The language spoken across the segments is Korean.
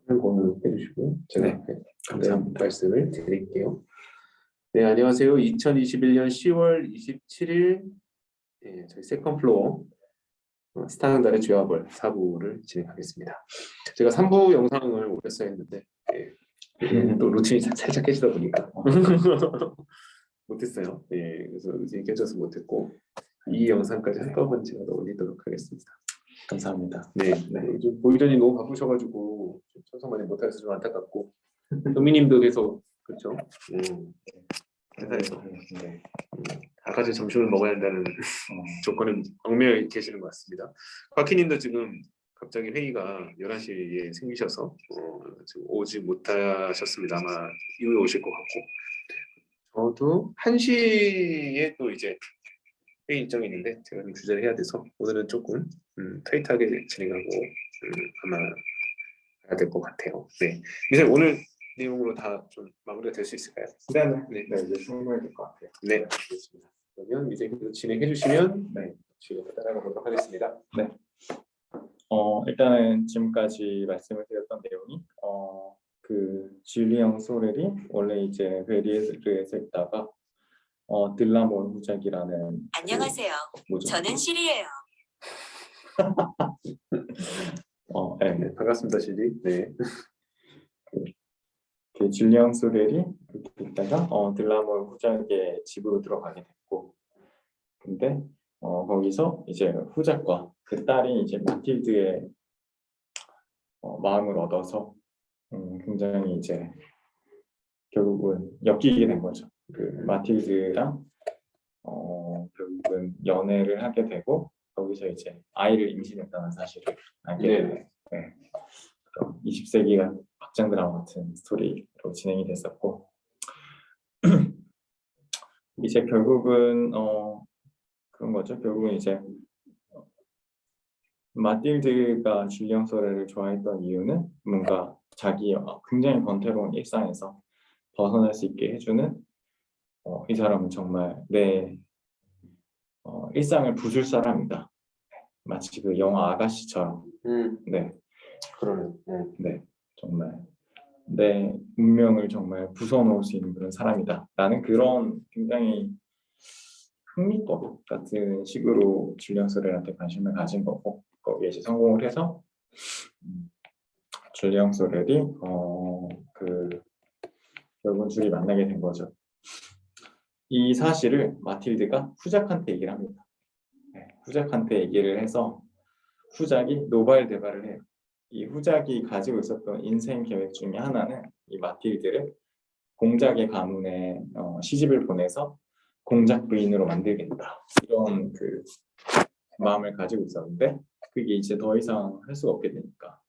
공유해 주시고요. 제가 네, 감사합니다. 말씀을 드릴게요. 네, 안녕하세요. 2021년 10월 27일 저희 세컨플로어 스타당달의 죄와벌 4부를 진행하겠습니다. 제가 3부 영상을 올렸어야 했는데 또 루틴이 살짝 깨지다 보니까 못했어요. 그래서 루틴이 깨져서 못했고 이 영상까지 한꺼번에 제가 올리도록 하겠습니다. 감사합니다. 네. 요즘 보이전이 너무 바쁘셔가지고 참석 많이 못해서 좀 안타깝고 현미님도 계속 그렇죠. 회사에서 다 같이 점심을 먹어야 한다는 조건에 얽매여 계시는 것 같습니다. 곽희님도 지금 갑자기 회의가 11시에 생기셔서 지금 오지 못하셨습니다. 아마 이후에 오실 것 같고 저도 1시에 또 이제 회의 일정이 있는데 제가 좀 주재를 해야 돼서 오늘은 조금 타이트하게 진행하고 아마 가야 될 것 같아요. 네, 이제 오늘 내용으로 다 좀 마무리가 될 수 있을까요? 네, 이제 충분히 될 것 같아요. 네, 알겠습니다. 그러면 이제 진행해 주시면 지금 따라가 보도록 하겠습니다. 네. 일단은 지금까지 말씀을 드렸던 내용이 그 줄리앙 소렐이 원래 이제 베리에르에서 있다가 들라몬 후작이라는 안녕하세요. 뭐죠? 저는 실이에요. 네, 반갑습니다, 시리. 네. 그 줄리앙 소렐이 그렇게 있다가 들라몬 후작의 집으로 들어가게 됐고, 근데 거기서 이제 후작과 그 딸이 이제 마틸드의 마음을 얻어서 굉장히 이제 결국은 엮이게 된 거죠. 그 마틸드랑 결국은 연애를 하게 되고 거기서 이제 아이를 임신했다는 사실을 알게 되는 20세기가 박장 드라마 같은 스토리로 진행이 됐었고 이제 결국은 그런 거죠. 결국은 이제 마틸드가 줄리앙 소렐을 좋아했던 이유는 뭔가 자기 굉장히 번태로운 일상에서 벗어날 수 있게 해주는 이 사람은 정말 내 일상을 부술 사람이다. 마치 그 영화 아가씨처럼. 네. 그러네. 네. 정말 내 운명을 정말 부숴놓을 수 있는 그런 사람이다. 라는 그런 굉장히 흥미법 같은 식으로 줄리앙 소렐한테 관심을 가진 거고 거기에 이제 성공을 해서 줄리앙 소렐이 결국은 둘이 만나게 된 거죠. 이 사실을 마틸드가 후작한테 얘기를 합니다. 후작한테 얘기를 해서 후작이 노발대발을 해요. 이 후작이 가지고 있었던 인생 계획 중에 하나는 이 마틸드를 공작의 가문에 시집을 보내서 공작 부인으로 만들겠다. 이런 그 마음을 가지고 있었는데 그게 이제 더 이상 할 수가 없게 되니까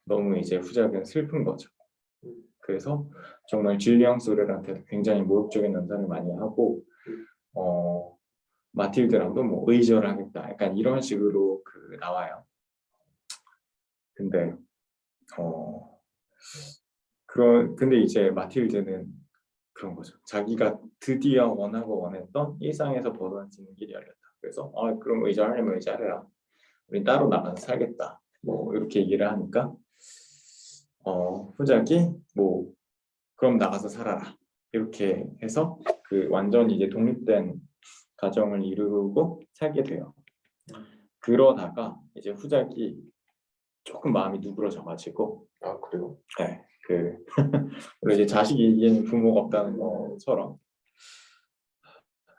너무 이제 후작은 슬픈 거죠. 그래서 정말 줄리앙 소렐한테도 굉장히 모욕적인 연설을 많이 하고 마틸드랑도 뭐 의절을 하겠다 약간 이런 식으로 나와요. 근데 근데 이제 마틸드는 그런 거죠. 자기가 드디어 원하고 원했던 일상에서 벗어날 수 있는 길이 열렸다. 그래서 그럼 의절하려면 의절해라. 우리 따로 나가서 살겠다. 뭐 이렇게 얘기를 하니까 후작이 뭐 그럼 나가서 살아라. 이렇게 해서 그 완전히 이제 독립된 가정을 이루고 살게 돼요. 그러다가 이제 후작이 조금 마음이 누그러져가지고 그래요? 네, 원래 이제 자식이 부모가 없다는 것처럼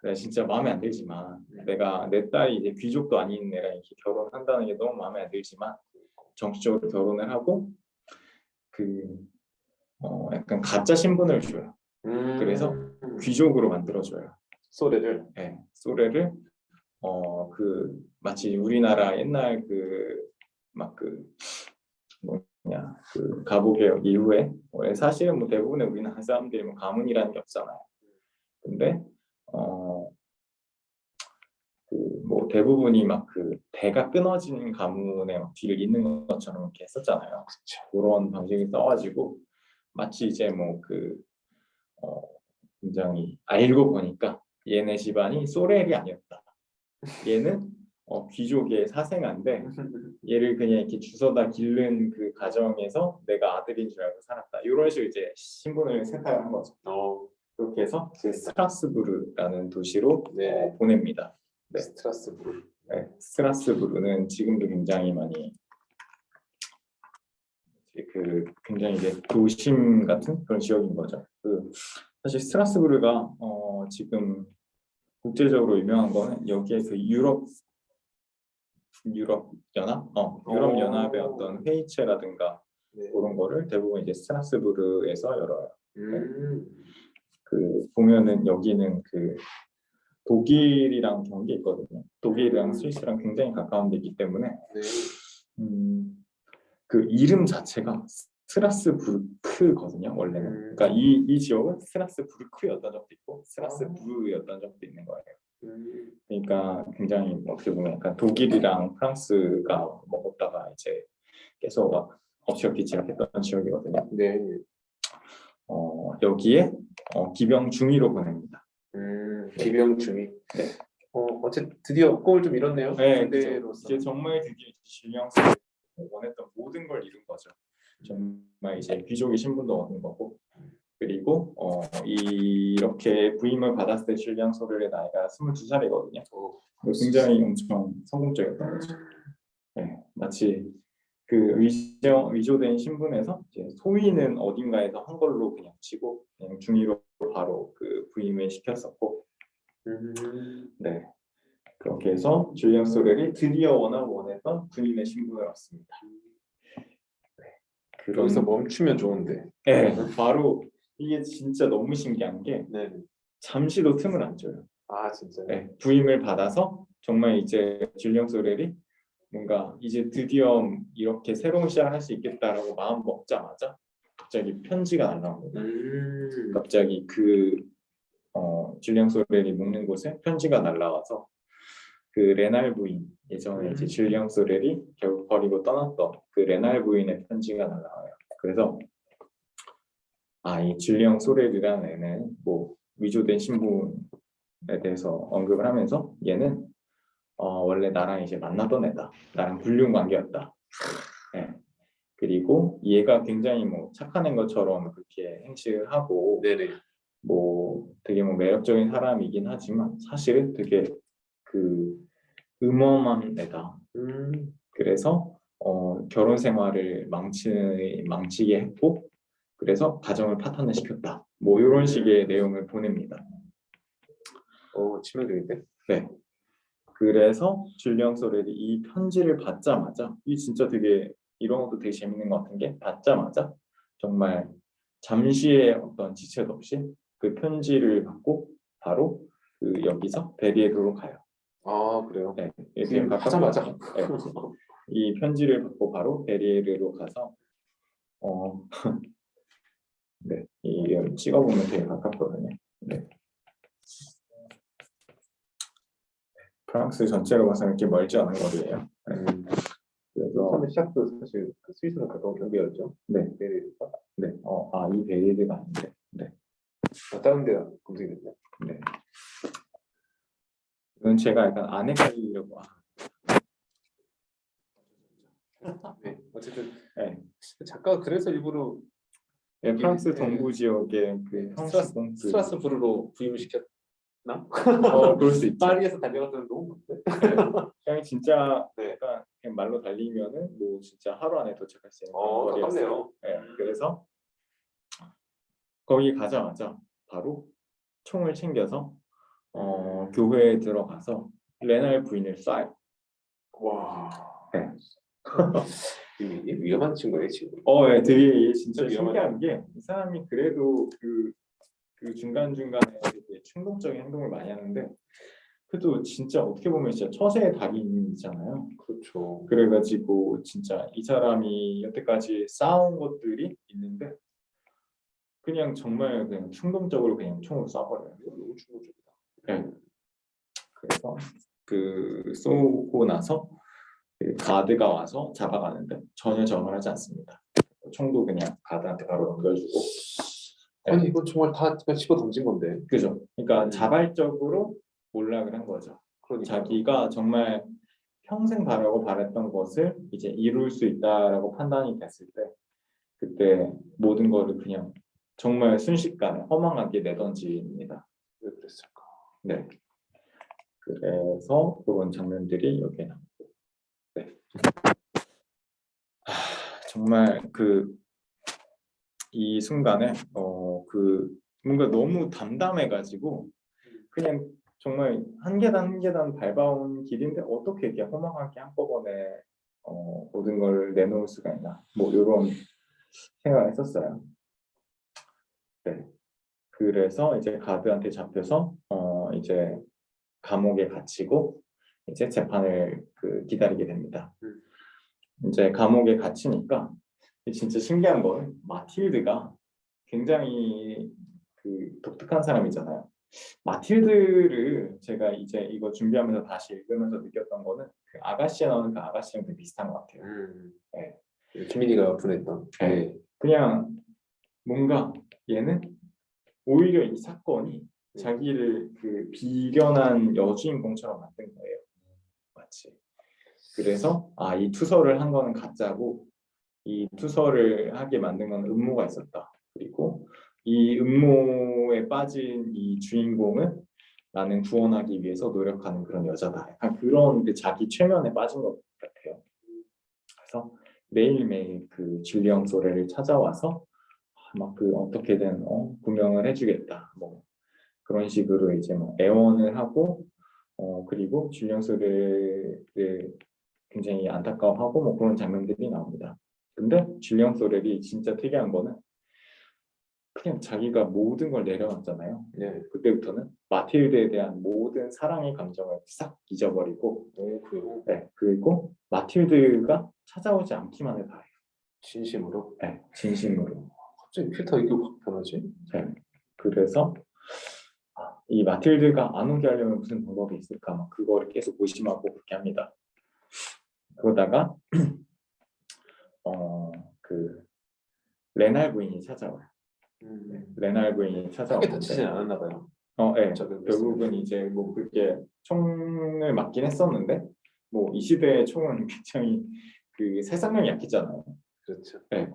내가 진짜 마음에 안 들지만 내가 내 딸이 이제 귀족도 아닌 애랑 이렇게 결혼한다는 게 너무 마음에 안 들지만 정치적으로 결혼을 하고 약간 가짜 신분을 줘요. 그래서 귀족으로 만들어줘요. 소레를. 네, 소레를 마치 우리나라 옛날 가부개혁 이후에 사실은 뭐 대부분의 우리나라 사람들이 뭐 가문이라는 게 없잖아요. 근데 뭐 대부분이 대가 끊어지는 가문의 뒤를 잇는 것처럼 이렇게 했었잖아요. 그런 방식을 써가지고 마치 이제 굉장히 알고 보니까 얘네 집안이 소렐이 아니었다. 얘는 귀족의 사생아인데 얘를 그냥 이렇게 주워다 기른 그 가정에서 내가 아들인 줄 알고 살았다. 이런 식으로 이제 신분을 세탁을 한 거죠. 그렇게 해서 스트라스부르라는 도시로 네. 보냅니다. 네. 스트라스부르. 네, 스트라스부르는 지금도 굉장히 많이 굉장히 이제 도심 같은 그런 지역인 거죠. 사실 스트라스부르가 지금 국제적으로 유명한 거는 여기에 유럽 연합, 유럽 연합의 어떤 회의체라든가 네. 그런 거를 대부분 이제 스트라스부르에서 열어요. 보면은 여기는 독일이랑 경계 있거든요. 독일이랑 스위스랑 굉장히 가까운 데이기 때문에 네. 이름 자체가 스트라스부르크거든요. 원래는. 그러니까 이 지역은 스트라스부르크였던 적도 있고 스트라스부르였던 적도 있는 거예요. 그러니까 굉장히 어떻게 보면 약간 독일이랑 프랑스가 먹었다가 이제 계속 엎치락뒤 지락했던 지역이거든요. 네. 여기에 기병 중위로 보냅니다. 기병 중위. 네. 어쨌든 드디어 꿈을 좀 이뤘네요. 네, 군대로서. 이제 정말 드디어 줄리앙스가 원했던 모든 걸 이룬 거죠. 정말 이제 귀족의 신분도 얻은 거고, 그리고 이렇게 부임을 받았을 때 줄리앙 소렐의 나이가 22살이거든요. 굉장히 엄청 성공적이었던 거죠. 네, 마치 위조된 신분에서 이제 소위는 어딘가에서 한 걸로 그냥 치고 그냥 중위로 바로 부임을 시켰었고, 네, 그렇게 해서 줄리앙 소렐이 드디어 원했던 군인의 신분을 얻습니다. 여기서 멈추면 좋은데. 네, 바로 이게 진짜 너무 신기한 게 네. 잠시도 틈을 안 줘요. 아 진짜요? 네, 부임을 받아서 정말 이제 줄리앙 소렐이 뭔가 이제 드디어 이렇게 새로운 시작을 할 수 있겠다라고 마음 먹자마자 갑자기 편지가 날라옵니다. 갑자기 줄리앙 소렐이 묵는 곳에 편지가 날라와서 레날 부인, 예전에 이제 줄리앙 소렐이 결국 버리고 떠났던 레날 부인의 편지가 날라와요. 그래서 이 줄리앙 소렐이라는 애는 위조된 신분에 대해서 언급을 하면서 얘는 원래 나랑 이제 만나던 애다. 나랑 불륜 관계였다. 네. 그리고 얘가 굉장히 착한 애인 것처럼 그렇게 행실을 하고, 네네. 되게 매력적인 사람이긴 하지만 사실은 되게 음험한 애다. 그래서 결혼 생활을 망치게 했고, 그래서 가정을 파탄을 시켰다. 이런 식의 내용을 보냅니다. 치명적인데? 네. 그래서 줄리앙 소렐이 이 편지를 받자마자, 이 진짜 되게 이런 것도 되게 재밌는 것 같은 게, 받자마자 정말 잠시의 어떤 지체도 없이 그 편지를 받고 바로 여기서 베리에르로 가요. 아 그래요? 네, 되게 하자마자. 네. 이 편지를 받고 바로 베리에르로 가서 네, 이 찍어보면 되게 가깝거든요. 네. 프랑스 전체로 봐서 이렇게 멀지 않은 거리예요. 그래서 처음에 시작도 사실 스위스는 가까운 경계였죠. 네, 베리에르가. 네, 이 베리에르가 아닌데, 네, 다른 데가 검색됐네. 네. 이건 제가 약간 안 헷갈리려고. 네, 어쨌든 네. 작가가 그래서 일부러 프랑스 동부 지역의 스트라스부르로 부임을 시켰나? 그럴 수 있죠. 파리에서 달려갔다는 너무 많은데? 그냥 진짜 네. 약간 그냥 말로 달리면은 진짜 하루 안에 도착할 수 있는 그런 가깝네요. 거리였어요. 네, 그래서 거기 가자마자 바로 총을 챙겨서 교회에 들어가서 레날 부인을 쏴요. 와. 네. 위험한 친구예요 지금. 네, 되게 진짜 위험하다. 신기한 게 이 사람이 그래도 중간중간에 되게 충동적인 행동을 많이 하는데, 그래도 진짜 어떻게 보면 진짜 처세의 달인이잖아요. 그렇죠. 그래가지고 진짜 이 사람이 여태까지 쌓아온 것들이 있는데 그냥 정말 그냥 충동적으로 그냥 총으로 쏴버려요. 너무 충동적이다. 네. 그래서 쏘고 나서 가드가 와서 잡아가는데 전혀 저항하지 않습니다. 총도 그냥 가드한테 바로 넘겨주고. 아니 이건 정말 다 그냥 집어 던진 건데. 그죠? 그러니까 자발적으로 몰락을 한 거죠. 그러니까. 자기가 정말 평생 바라고 바랬던 것을 이제 이룰 수 있다라고 판단이 됐을 때 그때 모든 거를 그냥 정말 순식간에 허망하게 내던집니다. 왜 그랬을까? 네. 그래서 그런 장면들이 여기에 나오고, 네. 정말 이 순간에 뭔가 너무 담담해가지고 그냥 정말 한 계단 한 계단 밟아온 길인데 어떻게 이렇게 허망하게 한꺼번에 모든 걸 내놓을 수가 있나 뭐 이런 생각을 했었어요. 네. 그래서 이제 가드한테 잡혀서 이제 감옥에 갇히고 이제 재판을 기다리게 됩니다. 이제 감옥에 갇히니까 진짜 신기한 건 마틸드가 굉장히 독특한 사람이잖아요. 마틸드를 제가 이제 이거 준비하면서 다시 읽으면서 느꼈던 거는 그 아가씨에 나오는 그 아가씨랑 되게 비슷한 것 같아요. 네. 김민희가 보냈던. 네. 그냥 뭔가 얘는 오히려 이 사건이 자기를 비련한 여주인공처럼 만든 거예요. 마치. 그래서 이 투서를 한 거는 가짜고 이 투서를 하게 만든 건 음모가 있었다. 그리고 이 음모에 빠진 이 주인공은 나는 구원하기 위해서 노력하는 그런 여자다. 약간 그런 자기 최면에 빠진 것 같아요. 그래서 매일매일 줄리앙 소레를 찾아와서 막 어떻게든 구명을 해주겠다. 뭐 그런 식으로 이제 뭐 애원을 하고 그리고 줄리앙 소레를 굉장히 안타까워하고 뭐 그런 장면들이 나옵니다. 근데 줄리앙 소렐이 진짜 특이한 거는 그냥 자기가 모든 걸 내려놨잖아요. 네. 그때부터는 마틸드에 대한 모든 사랑의 감정을 싹 잊어버리고, 네, 그리고 마틸드가 찾아오지 않기만 해봐요. 진심으로? 네, 진심으로. 갑자기 필터 이게 확 변하지? 네, 그래서 이 마틸드가 안 오게 하려면 무슨 방법이 있을까? 막 그거를 계속 의심하고 그렇게 합니다. 그러다가 레날 부인이 찾아와요. 레날 부인이 찾아오는데 다치진 않았나 봐요. 네. 결국은 이제 뭐 그렇게 총을 맞긴 했었는데 뭐 이 시대의 총은 굉장히 살상력이 약했잖아요. 그렇죠. 네.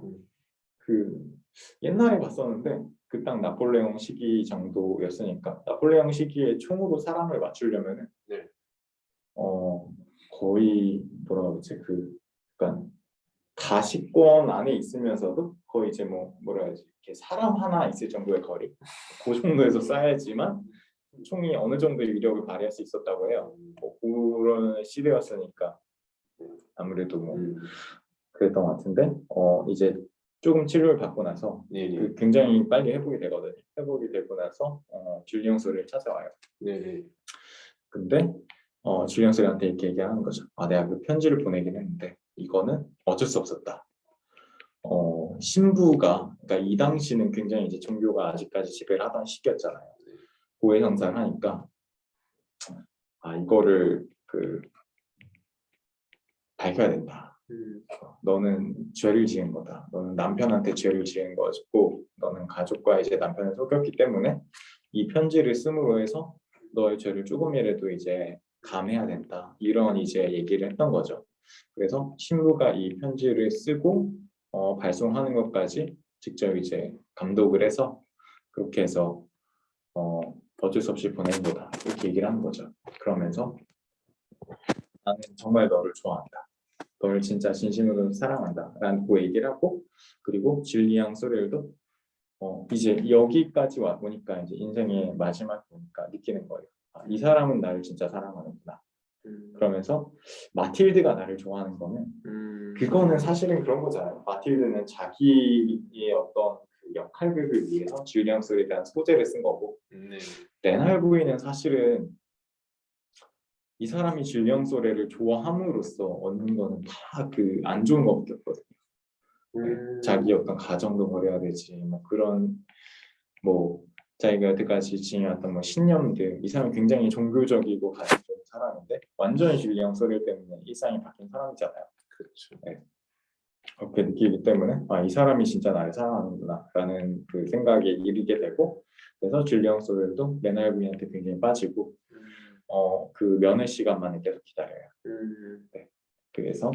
옛날에 봤었는데 딱 나폴레옹 시기 정도였으니까 나폴레옹 시기에 총으로 사람을 맞추려면은 네. 거의 뭐라 그러지 약간 가시권 안에 있으면서도 거의 이제 뭐라 해야지 이렇게 사람 하나 있을 정도의 거리 그 정도에서 쏴야지만 총이 어느 정도의 위력을 발휘할 수 있었다고 해요. 뭐 그런 시대였으니까 아무래도 뭐 그랬던 것 같은데 이제 조금 치료를 받고 나서 굉장히 빨리 회복이 되거든요. 회복이 되고 나서 줄리앙 소리를 찾아와요. 근데 줄리앙 소리한테 이렇게 얘기하는 거죠. 내가 그 편지를 보내긴 했는데 이거는 어쩔 수 없었다. 신부가 그러니까 이 당시는 굉장히 이제 종교가 아직까지 지배를 하던 시기였잖아요. 고해 성사를 하니까 이거를 밝혀야 된다. 너는 죄를 지은 거다. 너는 남편한테 죄를 지은 것이고 너는 가족과 이제 남편을 속였기 때문에 이 편지를 씀으로 해서 너의 죄를 조금이라도 이제 감해야 된다. 이런 이제 얘기를 했던 거죠. 그래서 신부가 이 편지를 쓰고 발송하는 것까지 직접 이제 감독을 해서 그렇게 해서 어쩔 수 없이 보낸 거다. 이렇게 얘기를 하는 거죠. 그러면서 나는 정말 너를 좋아한다. 너를 진짜 진심으로 사랑한다. 라고 얘기를 하고 그리고 줄리앙 소렐도 이제 여기까지 와 보니까 이제 인생의 마지막 보니까 느끼는 거예요. 이 사람은 나를 진짜 사랑하는구나. 그러면서 마틸드가 나를 좋아하는 거는 그거는 사실은 그런 거잖아요. 마틸드는 자기의 어떤 역할극을 위해서 줄리앙 소렐에 대한 소재를 쓴 거고 레날 부인은 사실은 이 사람이 줄리앙 소렐을 좋아함으로써 얻는 거는 다 안 좋은 거밖에 없거든요. 자기 어떤 가정도 버려야 되지 뭐 그런 뭐 자기가 여태까지 지녀왔던 뭐 신념들 이 사람은 굉장히 종교적이고 가정적인 사람인데 완전히 줄리앙 소렐 때문에 일상이 바뀐 사람이잖아요. 그렇죠. 네. 그렇게 느끼기 때문에 이 사람이 진짜 나를 사랑하는구나 라는 생각에 이르게 되고 그래서 줄리앙 소렐도 레날 부인한테 굉장히 빠지고 그 면회 시간만을 계속 기다려요. 그래서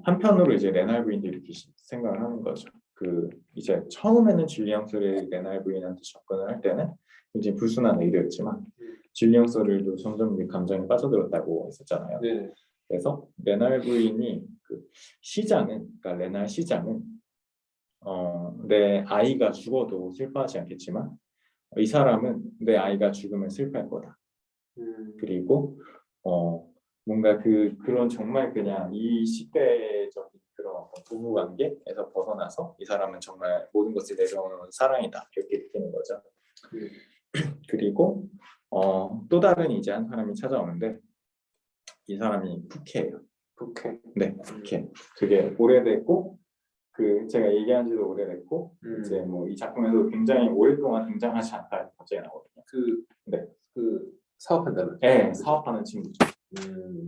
한편으로 이제 레날 부인도 이렇게 생각을 하는 거죠. 그 이제 처음에는 줄리앙 소렐이 레날 부인한테 접근을 할 때는 굉장히 불순한 의도였지만 줄리앙 소렐도 점점 이 감정에 빠져들었다고 했었잖아요. 네. 그래서 레날 부인이 그 시장은, 그러니까 레날 시장은 내 아이가 죽어도 슬퍼하지 않겠지만 이 사람은 내 아이가 죽으면 슬퍼할 거다. 그리고 뭔가 그런 정말 그냥 이 시대적인 그런 어떤 부부 관계에서 벗어나서 이 사람은 정말 모든 것을 내려오는 사랑이다 이렇게 느끼는 거죠. 그리고 또 다른 이제 한 사람이 찾아오는데 이 사람이 푸케예요. 푸케. 네, 푸케. 그게 오래됐고 그 제가 얘기한 지도 오래됐고 이제 뭐 이 작품에서 굉장히 오랫동안 등장하지 않다 갑자기 나거든요. 그 사업한다는. 네, 사업하는 친구죠.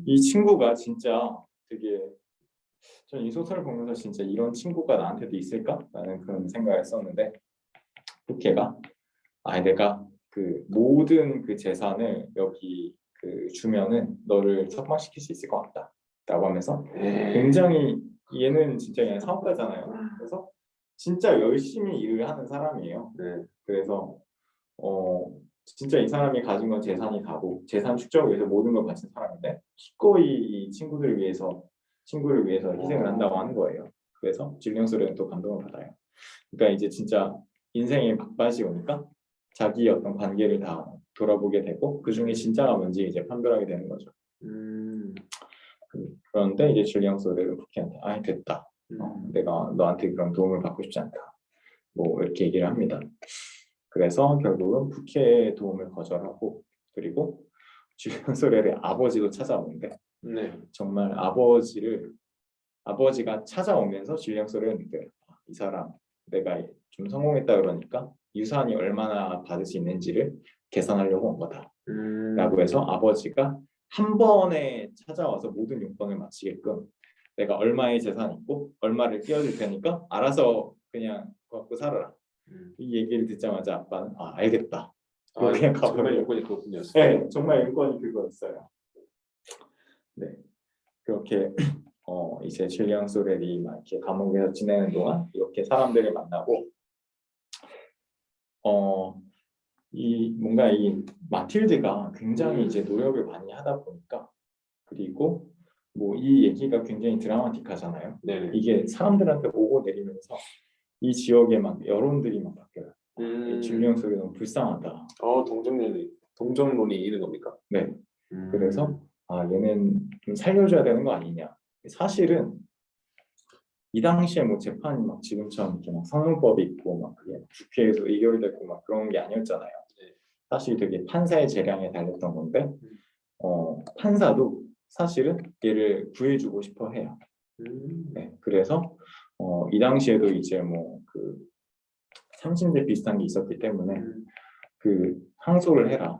이 친구가 진짜 되게 전 이 소설을 보면서 진짜 이런 친구가 나한테도 있을까라는 그런 생각을 했었는데 푸케가 내가 그 모든 그 재산을 여기 그 주면은 너를 석방시킬 수 있을 것 같다라고 하면서 굉장히 얘는 진짜 그냥 사업가잖아요. 그래서 진짜 열심히 일을 하는 사람이에요. 그래서 진짜 이 사람이 가진 건 재산이 다고 재산 축적을 위해서 모든 걸 바친 사람인데 기꺼이 이 친구를 위해서 희생을 한다고 하는 거예요. 그래서 줄리앙 소렐은 또 감동을 받아요. 그러니까 이제 진짜 인생의 막바지 오니까 자기의 어떤 관계를 다 돌아보게 되고 그 중에 진짜가 뭔지 이제 판별하게 되는 거죠. 그런데 이제 줄리앙 소렐은 푸케한테 됐다. 내가 너한테 그런 도움을 받고 싶지 않다. 뭐 이렇게 얘기를 합니다. 그래서 결국은 푸케의 도움을 거절하고 그리고 줄리앙 소렐의 아버지도 찾아오는데 정말 아버지가 찾아오면서 줄리앙 소렐은 느껴요. 이 사람 내가 좀 성공했다 그러니까 유산이 얼마나 받을 수 있는지를 계산하려고 온 거다. 라고 해서 아버지가 한 번에 찾아와서 모든 용건을 마치게끔 내가 얼마의 재산이 있고 얼마를 띄워줄 테니까 알아서 그냥 갖고 살아라. 이 얘기를 듣자마자 아빠는 알겠다. 그냥 정말 가버려요. 요건이 그렇군요. 네, 정말 용건이 그거였어요. 네, 그렇게 이제 줄리앙 소렐이 막 이렇게 감옥에서 지내는 동안 이렇게 사람들을 만나고 뭔가 이 마틸드가 굉장히 이제 노력을 많이 하다 보니까 그리고 뭐 이 얘기가 굉장히 드라마틱하잖아요. 이게 사람들한테 오고 내리면서 이 지역에 막 여론들이 막 바뀌어요. 줄리앙 소렐이 너무 불쌍하다. 동정론이 있는 겁니까? 네. 그래서 얘는 좀 살려줘야 되는 거 아니냐. 사실은 이 당시에 뭐 재판이 막 지금처럼 이렇게 막 성문법이 있고 막 그게 국회에서 의결되고 막 그런 게 아니었잖아요. 사실 되게 판사의 재량에 달렸던 건데 판사도 사실은 얘를 구해주고 싶어 해요. 네, 그래서 이 당시에도 이제 뭐 그 삼신제 비슷한 게 있었기 때문에 그 항소를 해라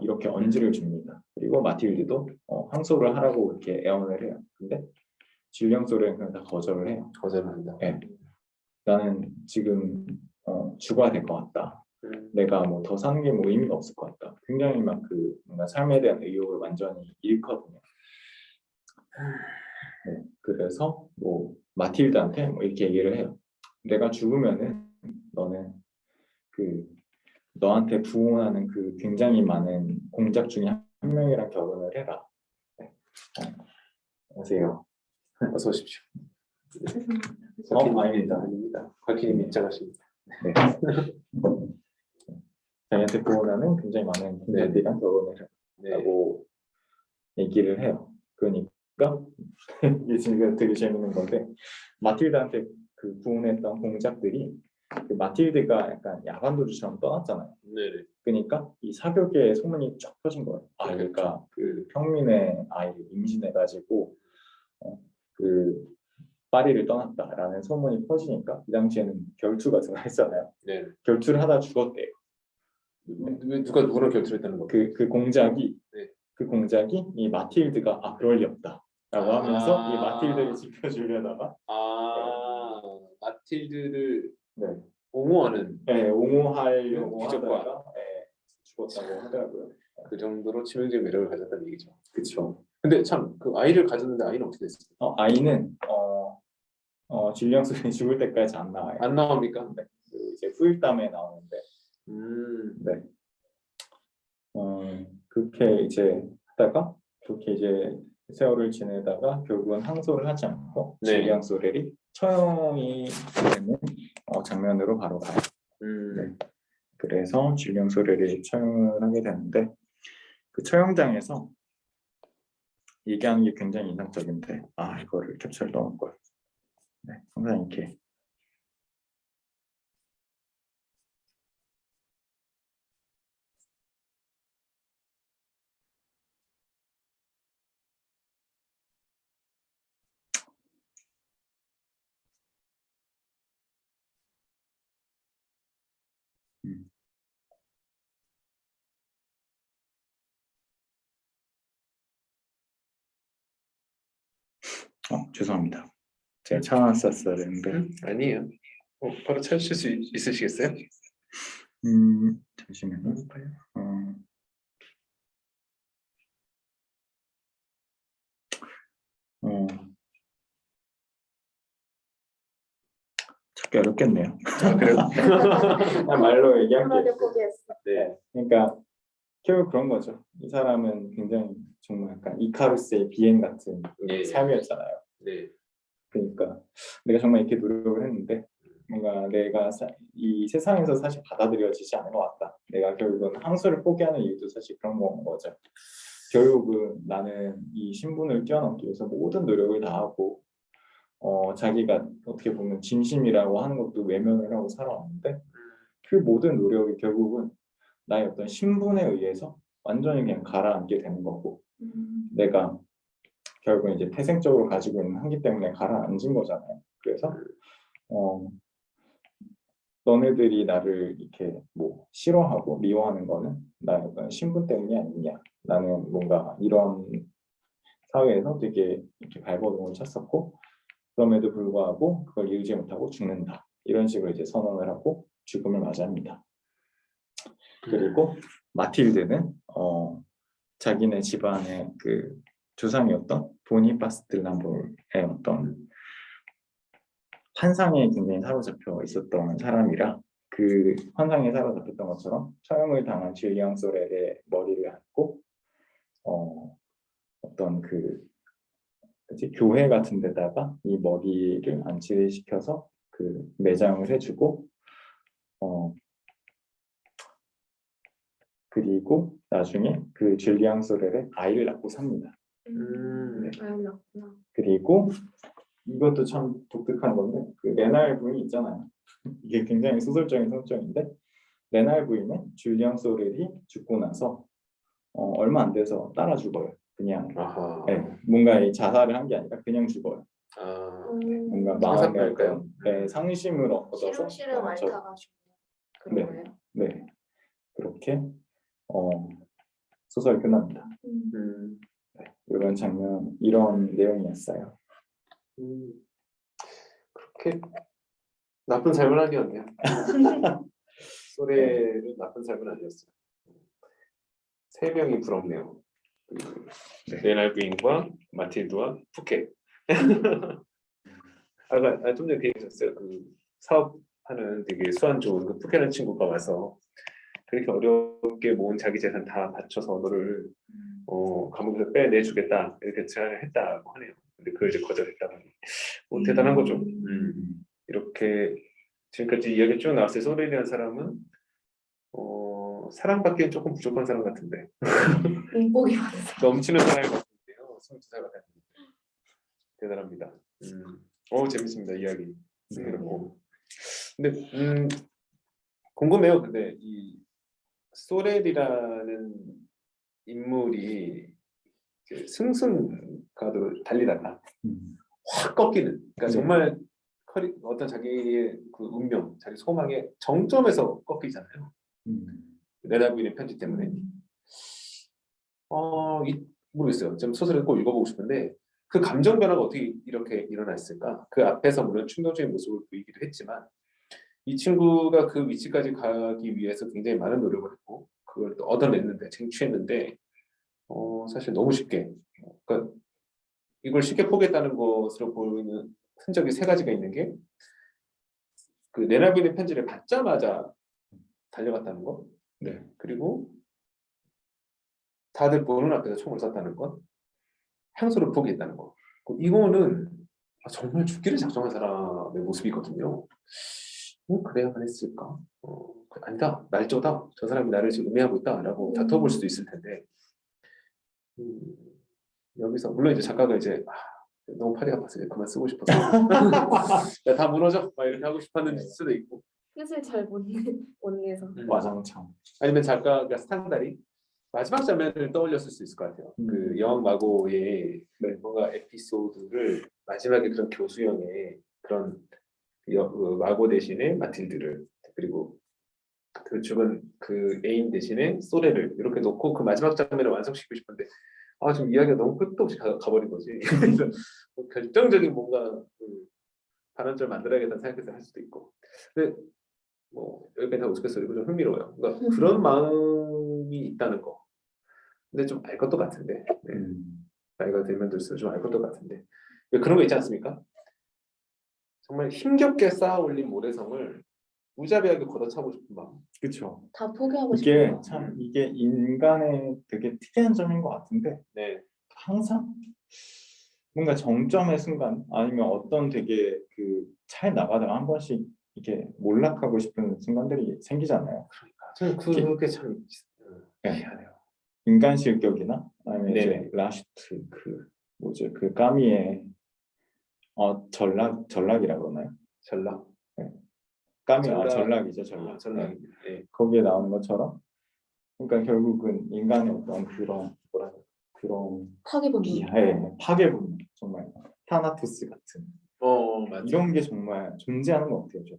이렇게 언지를 줍니다. 그리고 마틸드도 항소를 하라고 이렇게 애원을 해요. 근데 줄리앙 소렐은 그냥 다 거절을 해요. 거절합니다. 네. 나는 지금 죽어야 될 것 같다. 내가 뭐 더 사는 게 뭐 의미가 없을 것 같다. 굉장히 막 그 뭔가 삶에 대한 의욕을 완전히 잃거든요. 네. 그래서 뭐 마틸드한테 뭐 이렇게 얘기를 해요. 내가 죽으면은 너는 그 너한테 부원하는 그 굉장히 많은 공작 중에 한 명이랑 결혼을 해라. 네. 안녕하세요. 어서 오십시오. 아닙니다. 곽희님 입장하십니다. 네. 자기한테 부원하는 굉장히 많은 공작들이랑 결혼을 하라고 얘기를 해요. 그러니까 이게 지금 되게 재밌는 건데 마틸드한테 그 부원했던 공작들이 그 마틸드가 약간 야반도주처럼 떠났잖아요. 그러니까 이 사교계에 소문이 쫙 퍼진 거예요. 그러니까 그 평민의 아이를 임신해가지고 그 파리를 떠났다라는 소문이 퍼지니까 이 당시에는 결투가 등장했잖아요. 결투를 하다 죽었대요. 누가 누구랑 결투했다는 거? 그 공작이 그 공작이 이 마틸드가 그럴 리 없다라고 하면서 이 마틸드를 지켜주려다가 마틸드를 옹호하는 옹호하려고 기적과 하다가 죽었다고 하더라고요. 그 정도로 치명적인 매력을 가졌다는 얘기죠. 그쵸. 근데 참 그 아이를 가졌는데 아이는 어떻게 됐어요? 아이는 질량 소리 죽을 때까지 안 나와요. 안 나옵니까? 네. 그 이제 후일담에 나오는데 음, 네. 그렇게 이제 하다가 그렇게 이제 세월을 지내다가 결국은 항소를 하지 않고 네. 질량 소렐이 처형이 되는 장면으로 바로 가요. 네. 그래서 질량 소렐이 처형을 하게 되는데 그 처형장에서 얘기하는 게 굉장히 인상적인데 이거를 캡처를 넣은 거예요. 네, 항상 이렇게 음. 죄송합니다. 제가 찾아놨었어야 되는데 아니에요. 바로 찾으실 수 있으시겠어요? 잠시만요. 찾기 어렵겠네요. 그래요? 말로 얘기할게요. 포기했어. 네. 그러니까 결국 그런 거죠. 이 사람은 굉장히 정말 약간 이카루스의 비행 같은 예. 삶이었잖아요. 네. 그러니까 내가 정말 이렇게 노력을 했는데 뭔가 내가 이 세상에서 사실 받아들여지지 않은 것 같다. 내가 결국은 항소를 포기하는 이유도 사실 그런 건 거죠. 결국은 나는 이 신분을 뛰어넘기 위해서 모든 노력을 다하고 자기가 어떻게 보면 진심이라고 하는 것도 외면을 하고 살아왔는데 그 모든 노력이 결국은 나의 어떤 신분에 의해서 완전히 그냥 가라앉게 되는 거고 내가 결국은 이제 태생적으로 가지고 있는 한계 때문에 가라앉은 거잖아요. 그래서 너네들이 나를 이렇게 뭐 싫어하고 미워하는 거는 나의 어떤 신분 때문이 아니냐. 나는 뭔가 이런 사회에서 되게 이렇게 발버둥을 쳤었고 그럼에도 불구하고 그걸 이루지 못하고 죽는다. 이런 식으로 이제 선언을 하고 죽음을 맞이합니다. 그리고 마틸드는 자기네 집안의 그 조상이었던 보니파스 딜람볼의 어떤 환상에 굉장히 사로잡혀 있었던 사람이라 그 환상에 사로잡혔던 것처럼 처형을 당한 줄리앙 소렐의 머리를 얹고 어떤 교회 같은 데다가 이 머리를 안치를 시켜서 그 매장을 해주고 그리고 나중에 그 줄리앙 소렐의 아이를 낳고 삽니다. 네. 아이를 낳구나. 그리고 이것도 참 독특한 건데 그 레날 부인이 있잖아요. 이게 굉장히 소설적인 설정인데 레날 부인은 줄리앙 소렐이 죽고 나서 얼마 안 돼서 따라 죽어요. 그냥 네, 뭔가 이 자살을 한 게 아니라 그냥 죽어요. 뭔가 마음의 어떤 상심을 얻어서 시름시름 앓다가지고 그런 네. 거예요? 네, 그렇게 소설이 끝납니다. 네, 이런 장면, 이런 내용이었어요. 그렇게 나쁜 삶은 아니었네요. 소레는 나쁜 삶은 아니었어요. 세 명이 부럽네요. 레날 부인과 마틸드와 푸켓. 아까 좀 전에 그 얘기했어요. 그 사업하는 되게 수완 좋은 그 푸켓이라는 친구가 와서 그렇게 어렵게 모은 자기 재산 다 바쳐서 너를 감옥에서 빼내주겠다 이렇게 제안을 했다고 하네요. 근데 그걸 이제 거절했다고 하니 대단한 거죠. 이렇게 지금까지 이야기 쭉 나왔어요. 소렐이라는 사람은 사랑받기엔 조금 부족한 사람 같은데 인복이 많다. 넘치는 사랑을 받는데요. 22살밖에 안 됐는데 대단합니다. 재밌습니다 이야기. 그렇고 근데 궁금해요. 근데 이 소렐이라는 인물이 승승가도 달리 달라. 확 꺾이는. 그러니까 정말 어떤 자기의 그 운명, 자기 소망의 정점에서 꺾이잖아요. 내다보이는 편지 때문에. 모르겠어요. 좀 소설을 꼭 읽어보고 싶은데 그 감정 변화가 어떻게 이렇게 일어났을까? 그 앞에서 물론 충동적인 모습을 보이기도 했지만 이 친구가 그 위치까지 가기 위해서 굉장히 많은 노력을 했고 그걸 또 얻어냈는데 쟁취했는데 사실 너무 쉽게 그러니까 이걸 쉽게 포기했다는 것으로 보이는 흔적이 세 가지가 있는 게 그 내나비의 편지를 받자마자 달려갔다는 것, 네. 그리고 다들 보는 앞에서 총을 쐈다는 것, 향수를 포기했다는 것. 이거는 정말 죽기를 작정한 사람의 모습이거든요. 그래야만 했을까? 아니다, 날조다. 저 사람이 나를 지금 음해하고 있다라고 다퉈볼 수도 있을 텐데 여기서 물론 이제 작가가 이제 너무 파리가 아파서 이제 그만 쓰고 싶어서 야, 다 무너져 막 이렇게 하고 싶었는 수도 있고 뜻을 잘못 내서. 와장창. 아니면 작가가 스탄다리 마지막 장면을 떠올렸을 수 있을 것 같아요. 그 여왕 마고의 뭔가 에피소드를 마지막에 그런 교수형의 그런 그 마고 대신에 마틸드를 그리고 그 죽은 그 애인 대신에 소레를 이렇게 놓고 그 마지막 장면을 완성시키고 싶은데 지금 이야기가 너무 끝도 없이 가버린 거지. 그래서 뭐 결정적인 뭔가 반환점을 만들어야겠다는 생각해서 할 수도 있고. 근데 뭐 여기까지 다 우스갯소리고 좀 흥미로워요. 그러니까 그런 마음이 있다는 거. 근데 좀 알 것도 같은데. 네. 나이가 들면 들수록 좀 알 것도 같은데. 그런 거 있지 않습니까? 정말 힘겹게 쌓아 올린 모래성을 무자비하게 걷어차고 싶은 마음. 그렇죠. 다 포기하고 이게 싶어요. 참 이게 인간의 되게 특이한 점인 것 같은데 네. 항상 뭔가 정점의 순간 아니면 어떤 되게 그 잘 나가다가 한 번씩 이게 몰락하고 싶은 순간들이 생기잖아요. 저는 그게 참 네. 희한해요. 인간 실격이나 아니면 이제 네네. 라슈트 그 뭐죠 그 까미의 전락이라고 그러나요? 전락. 까미 전락. 전락이죠 전락. 전락. 네. 거기에 나오는 것처럼 그러니까 결국은 인간의 어떤 그런 뭐라 해야 그런 파기 본능. 기하의 파괴 본능 정말 타나토스 같은 맞아. 이런 게 정말 존재하는 것 같아요. 저.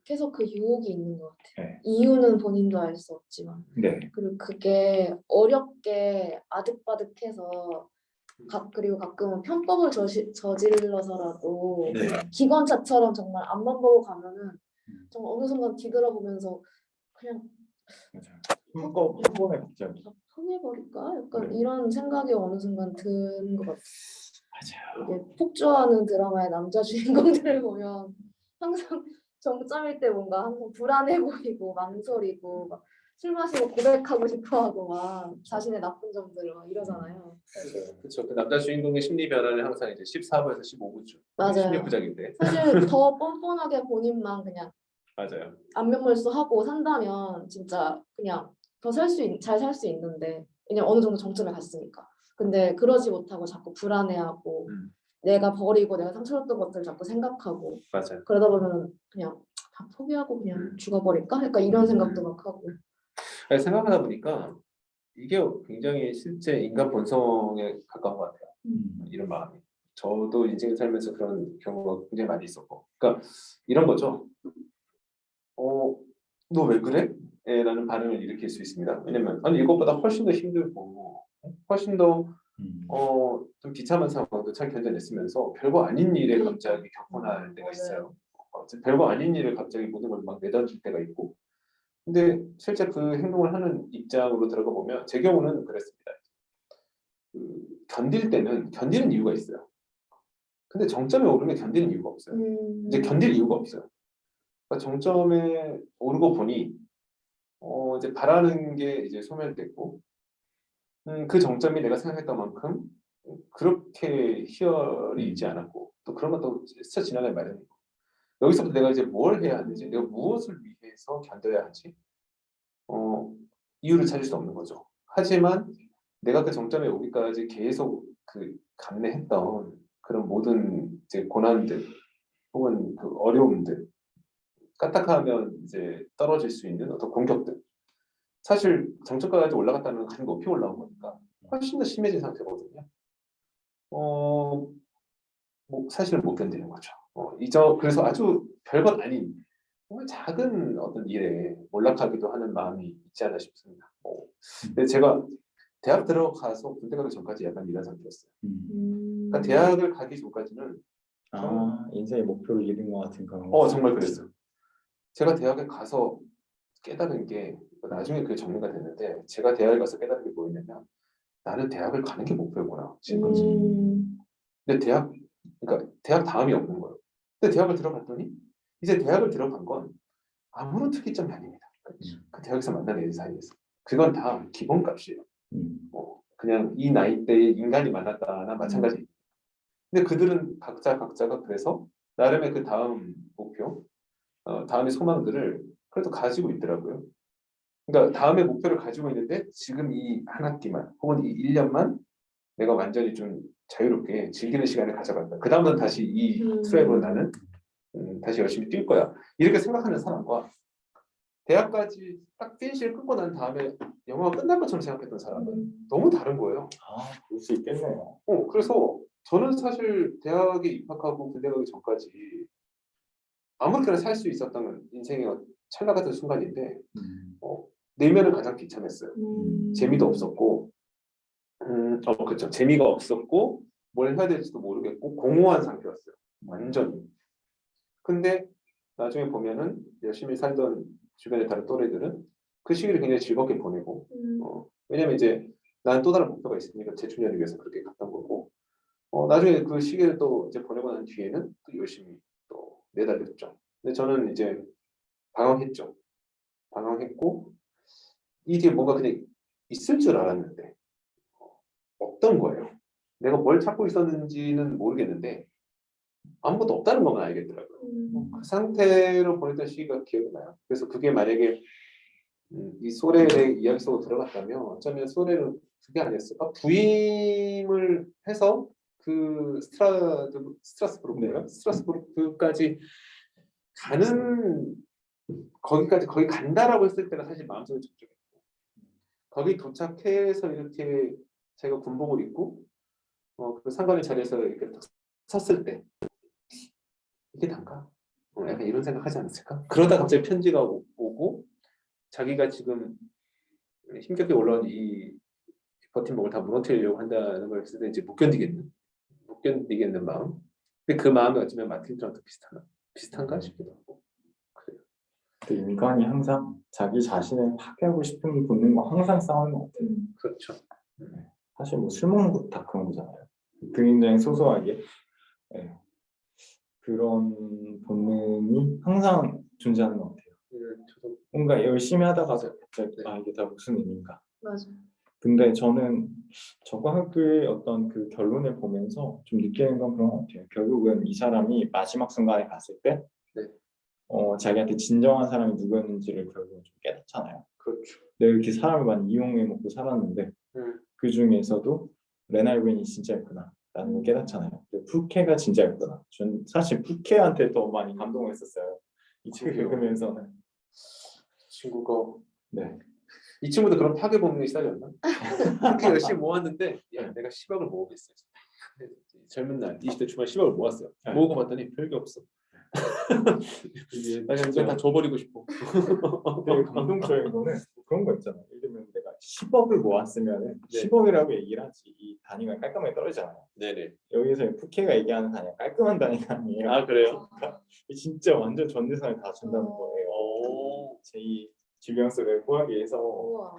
계속 그 유혹이 있는 것 같아요. 네. 이유는 본인도 알 수 없지만. 네. 그리고 그게 어렵게 아득바득해서 그리고 가끔은 편법을 저질러서라도 네. 기관차처럼 정말 앞만 보고 가면은 정말 어느 순간 뒤돌아보면서 그냥 맞아요. 한 번에 갑자기. 포기해버릴까? 약간 네. 이런 생각이 어느 순간 드는 것 같아요. 맞아요. 이게 폭주하는 드라마의 남자 주인공들을 보면 항상 정점일 때 뭔가 항상 불안해 보이고 망설이고 막 술 마시고 고백하고 싶어하고 막 자신의 나쁜 점들을 막 이러잖아요. 그렇죠. 그 남자 주인공의 심리 변화는 항상 이제 14부에서 15부죠. 맞아요. 16부작인데. 사실 더 뻔뻔하게 본인만 그냥 맞아요. 안면몰수 하고 산다면 진짜 그냥 더 잘 살 수 있는데 왜냐면 어느 정도 정점에 갔으니까. 근데 그러지 못하고 자꾸 불안해하고 내가 버리고 내가 상처줬던 것들 자꾸 생각하고 맞아요. 그러다 보면 그냥 다 포기하고 그냥 죽어버릴까? 약간 이런 생각도 막 하고. 생각하다 보니까 이게 굉장히 실제 인간 본성에 가까운 것 같아요. 이런 마음이. 저도 인생을 살면서 그런 경우가 굉장히 많이 있었고. 그러니까 이런 거죠. 너 왜 그래? 라는 반응을 일으킬 수 있습니다. 왜냐면 아니 이것보다 훨씬 더 힘들고 훨씬 더 좀 비참한 상황도 잘 견뎌냈으면서 별거 아닌 일에 갑자기 격분할 때가 있어요. 별거 아닌 일에 갑자기 모든 걸 막 내던질 때가 있고. 근데 실제 그 행동을 하는 입장으로 들어가 보면 제 경우는 그랬습니다. 견딜 때는 견디는 이유가 있어요. 근데 정점에 오르면 견디는 이유가 없어요. 이제 견딜 이유가 없어요. 그러니까 정점에 오르고 보니 이제 바라는 게 이제 소멸됐고 그 정점이 내가 생각했던 만큼 그렇게 희열이 있지 않았고 또 그런 것도 스쳐 지나갈 마련이고 여기서부터 내가 이제 뭘 해야 하는지 내가 무엇을 위해서 견뎌야 하지 이유를 찾을 수 없는 거죠. 하지만 내가 그 정점에 오기까지 계속 그 감내했던 그런 모든 이제 고난들 혹은 그 어려움들 까딱하면 이제 떨어질 수 있는 어떤 공격들 사실 정점까지 올라갔다는 건 높이 올라온 거니까 훨씬 더 심해진 상태거든요. 뭐 사실은 못 견디는 거죠. 그래서 아주 별것 아닌 정말 작은 어떤 일에 몰락하기도 하는 마음이 있지 않나 싶습니다. 근데 제가 대학 들어가서 군대 가기 전까지 약간 이런 상태였어요. 그러니까 대학을 가기 전까지는 인생의 목표를 잃은 것 같은 그런 정말 그랬어요. 제가 대학에 가서 깨달은 게 나중에 그게 정리가 됐는데 제가 대학에 가서 깨달은 게 뭐였냐면 나는 대학을 가는 게 목표구나 지금까지. 근데 그러니까 대학 다음이 없는 거예요. 근데 대학을 들어갔더니 이제 대학을 들어간 건 아무런 특이점이 아닙니다. 그 대학에서 만난 애들 사이에서 그건 다 기본값이에요. 그냥 이 나이대에 인간이 만났다나 마찬가지. 근데 그들은 각자가 그래서 나름의 그 다음 목표, 다음의 소망들을 그래도 가지고 있더라고요. 그러니까 다음의 목표를 가지고 있는데 지금 이 한 학기만 혹은 이 1년만 내가 완전히 좀 자유롭게 즐기는 시간을 가져간다. 그 다음은 다시 이 트랙으로 나는 다시 열심히 뛸 거야. 이렇게 생각하는 사람과 대학까지 딱 피니시를 끊고 난 다음에 영화가 끝날 것처럼 생각했던 사람은 너무 다른 거예요. 그럴 수 있겠네요. 그래서 저는 사실 대학에 입학하고 군대 가기 전까지 아무렇게나 살 수 있었던 인생의 찰나 같은 순간인데 내면은 가장 비참했어요. 재미도 없었고, 그렇죠. 재미가 없었고 뭘 해야 될지도 모르겠고 공허한 상태였어요. 완전히. 근데 나중에 보면은 열심히 살던 주변의 다른 또래들은 그 시기를 굉장히 즐겁게 보내고, 왜냐면 이제 난 또 다른 목표가 있으니까 재충전을 위해서 그렇게 갔던 거고, 나중에 그 시기를 또 이제 보내고 난 뒤에는 또 열심히 또 내달렸죠. 근데 저는 이제 방황했죠. 방황했고 이 뒤에 뭔가 그냥 있을 줄 알았는데 없던 거예요. 내가 뭘 찾고 있었는지는 모르겠는데 아무것도 없다는 것만 알겠더라고요. 그 상태로 보냈던 시기가 기억이 나요. 그래서 그게 만약에 이 소래의 이야기 속으로 들어갔다면 어쩌면 소래는 그게 아니었을까? 부임을 해서 그 스트라스부르크인가요? 스트라스부르크까지 가는 거기까지 거기 간다라고 했을 때가 사실 마음속에 적적했고 거기 도착해서 이렇게 제가 군복을 입고 그 상관의 자리에서 이렇게 딱 섰을 때 이게 단가? 약간 이런 생각하지 않았을까? 그러다 갑자기 편지가 오고 자기가 지금 힘겹게 올라온 이 버팀목을 다 무너뜨리려고 한다는 걸 했을 때 이제 못 견디겠는 마음. 근데 그 마음이 어쩌면 마틸드랑 더 비슷한가 싶기도 하고. 그래요. 그 인간이 항상 자기 자신을 파괴하고 싶은 본능과 항상 싸우는 것 같아요. 그렇죠. 사실 뭐 술 먹는 것도 다 그런 거잖아요. 굉장히 소소하게 그런 본능이 항상 존재하는 것 같아요. 저도 뭔가 열심히 하다가 갑자기 이게 다 무슨 의미인가. 맞아. 근데 저는 저과 학교의 어떤 그 결론을 보면서 좀 느끼는 건 그런 것 같아요. 결국은 이 사람이 마지막 순간에 갔을 때 자기한테 진정한 사람이 누구였는지를 결국은 좀 깨닫잖아요. 그렇죠. 내가 이렇게 사람을 많이 이용해 먹고 살았는데 그 중에서도 레날윈이 진짜였구나 라는 걸 깨닫잖아요. 푸케가 진짜였구나. 전 사실 푸케한테 더 많이 감동했었어요. 이 책을 읽으면서는. 친구가 네. 이 친구도 그런 파괴 본능이 시달렸나? 그렇게 열심히 모았는데 야 내가 10억을 모으겠어. 젊은 날 20대 초반 10억을 모았어요. 모으고 봤더니 별게 없어. 나 그냥 이거 다 줘버리고 싶어. 되게 감동적인 거는 그런 거 있잖아요. 예를 들면 내가 10억을 모았으면 네. 10억이라고 얘기를 하지 이 단위가 깔끔하게 떨어지잖아요. 네네. 여기서 푸케가 얘기하는 단위가 깔끔한 단위가 아니에요. 아 그래요? 진짜 완전 전 재산을 다 준다는 거예요. 제2 질병성을 구하기 위해서. 우와.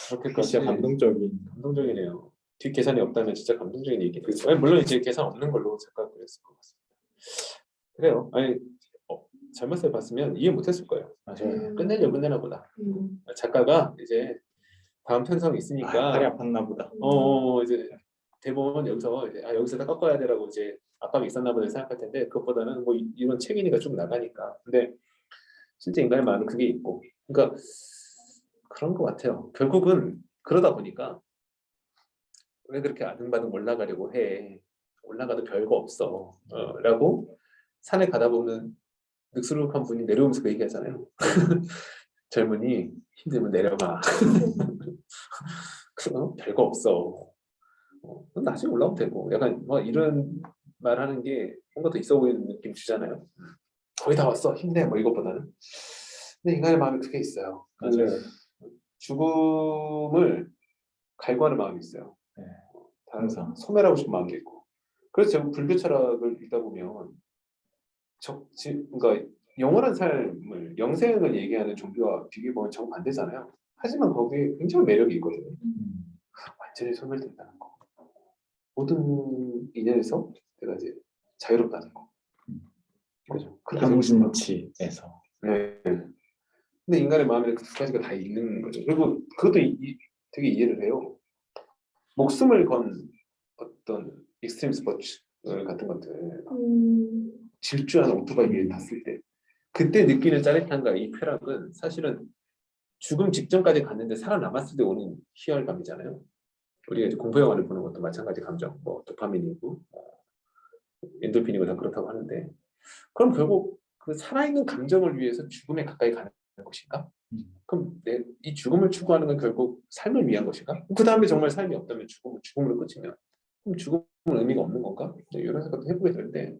그렇게까지 진짜 감동적이네요. 뒷 계산이 없다면 진짜 감동적인 얘기겠죠. 물론 이제 계산 없는 걸로 작가가 그랬을 것 같습니다. 그래요. 아니 잘못해 봤으면 이해 못했을 거예요. 맞아요. 끝내나 보다. 작가가 이제 다음 편성이 있으니까 팔이 아팠나 보다. 이제 대본 여기서 이제 여기서다 꺾어야 되라고 이제 압박이 있었나 보다 생각할 텐데 그것보다는 뭐 이런 책이니까 쭉 나가니까. 근데 실제 인간의 마음은 그게 있고, 그러니까 그런 것 같아요. 결국은 그러다 보니까 왜 그렇게 아등바등 올라가려고 해? 올라가도 별거 없어. 라고 산에 가다 보면 늑수룩한 분이 내려오면서 그 얘기하잖아요. 젊은이 힘들면 내려가. 별거 없어. 나중에 올라오면 되고. 약간 뭐 이런 말하는 게 뭔가 더 있어 보이는 느낌 주잖아요. 거의 다 왔어. 힘내. 뭐 이것보다는. 근데 인간의 마음이 그게 있어요. 맞아요. 죽음을 갈구하는 마음이 있어요. 항상 소멸하고 싶은 마음도 있고. 그래서 제가 불교 철학을 읽다 보면 그러니까 영원한 삶을 영생을 얘기하는 종교와 비교해 보면 정반대잖아요. 하지만 거기에 굉장히 매력이 있거든요. 음. 완전히 소멸된다는 거. 모든 인연에서 내가 이제 자유롭다는 거. 그죠? 그렇게 되고 싶어. 탐진치에서. 네. 근데 인간의 마음에 그 두 가지가 다 있는 거죠. 그리고 그것도 되게 이해를 해요. 목숨을 건 어떤 익스트림 스포츠 같은 것들, 질주하는 오토바이 위에 탔을 때 그때 느끼는 짜릿함과 이 쾌락은 사실은 죽음 직전까지 갔는데 살아남았을 때 오는 희열감이잖아요. 우리가 이제 공포 영화를 보는 것도 마찬가지 감정, 뭐 도파민이고 엔돌핀이고 다 그렇다고 하는데, 그럼 결국 그 살아있는 감정을 위해서 죽음에 가까이 가는 것인가? 그럼 이 죽음을 추구하는 건 결국 삶을 위한 것인가? 그 다음에 정말 삶이 없다면 죽음으로 끝이면 그럼 죽음은 의미가 없는 건가? 이런 생각도 해보게 되는데,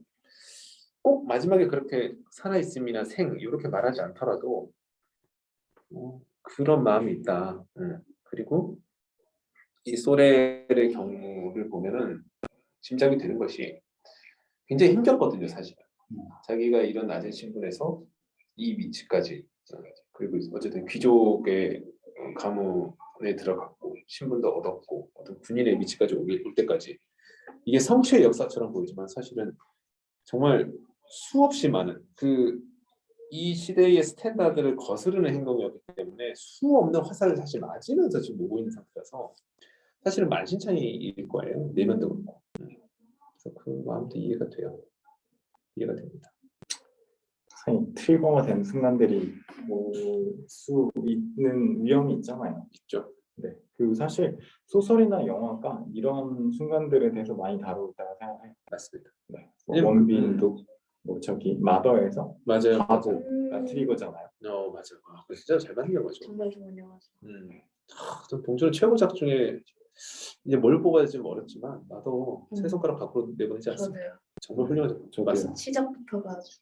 꼭 마지막에 그렇게 살아있음이나 생 이렇게 말하지 않더라도 그런 마음이 있다. 그리고 이 소렐의 경우를 보면은 짐작이 되는 것이 굉장히 힘겹거든요, 사실. 자기가 이런 낮은 신분에서 이 위치까지, 그리고 어쨌든 귀족의 가문에 들어갔고 신분도 얻었고 어떤 군인의 위치까지 올 때까지, 이게 성취의 역사처럼 보이지만 사실은 정말 수없이 많은 이 시대의 스탠다드를 거스르는 행동이었기 때문에 수 없는 화살을 사실 맞으면서 지금 오고 있는 상태라서 사실은 만신창이일 거예요. 내면도 그렇고. 그래서 그 마음도 이해가 돼요. 이해가 됩니다. 트리거가 되는 순간들이 올 수 있는 위험이 있잖아요. 있죠. 네. 그 사실 소설이나 영화가 이런 순간들에 대해서 많이 다루다고 생각해요. 맞습니다. 네. 원빈도 뭐 저기 마더에서 맞아요. 바보가 트리거잖아요. 맞아. 그거 진짜 잘 만든 영화죠. 정말 좋은 영화죠. 전 봉준호 최고작 중에 이제 뭘 뽑아야 될지 어렵지만 나도 세 손가락 밖으로 내보내지 않습니다. 저도요. 정말 훌륭한 작품 맞습니다. 시작부터가 아주.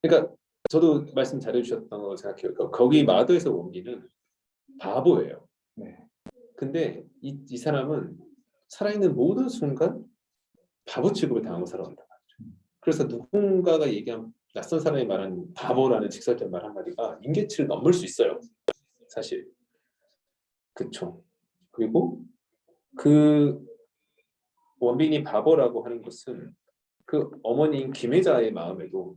그러니까 저도 말씀 잘해주셨던 거 생각해요. 그러니까 거기 마더에서 원빈은 바보예요. 네. 근데 이 사람은 살아있는 모든 순간 바보 취급을 당하고 살아간다. 그래서 누군가가 얘기한 낯선 사람이 말한 바보라는 직설된 말 한마디가 임계치를 넘을 수 있어요. 사실. 그쵸. 그리고 그 원빈이 바보라고 하는 것은 그 어머니인 김혜자의 마음에도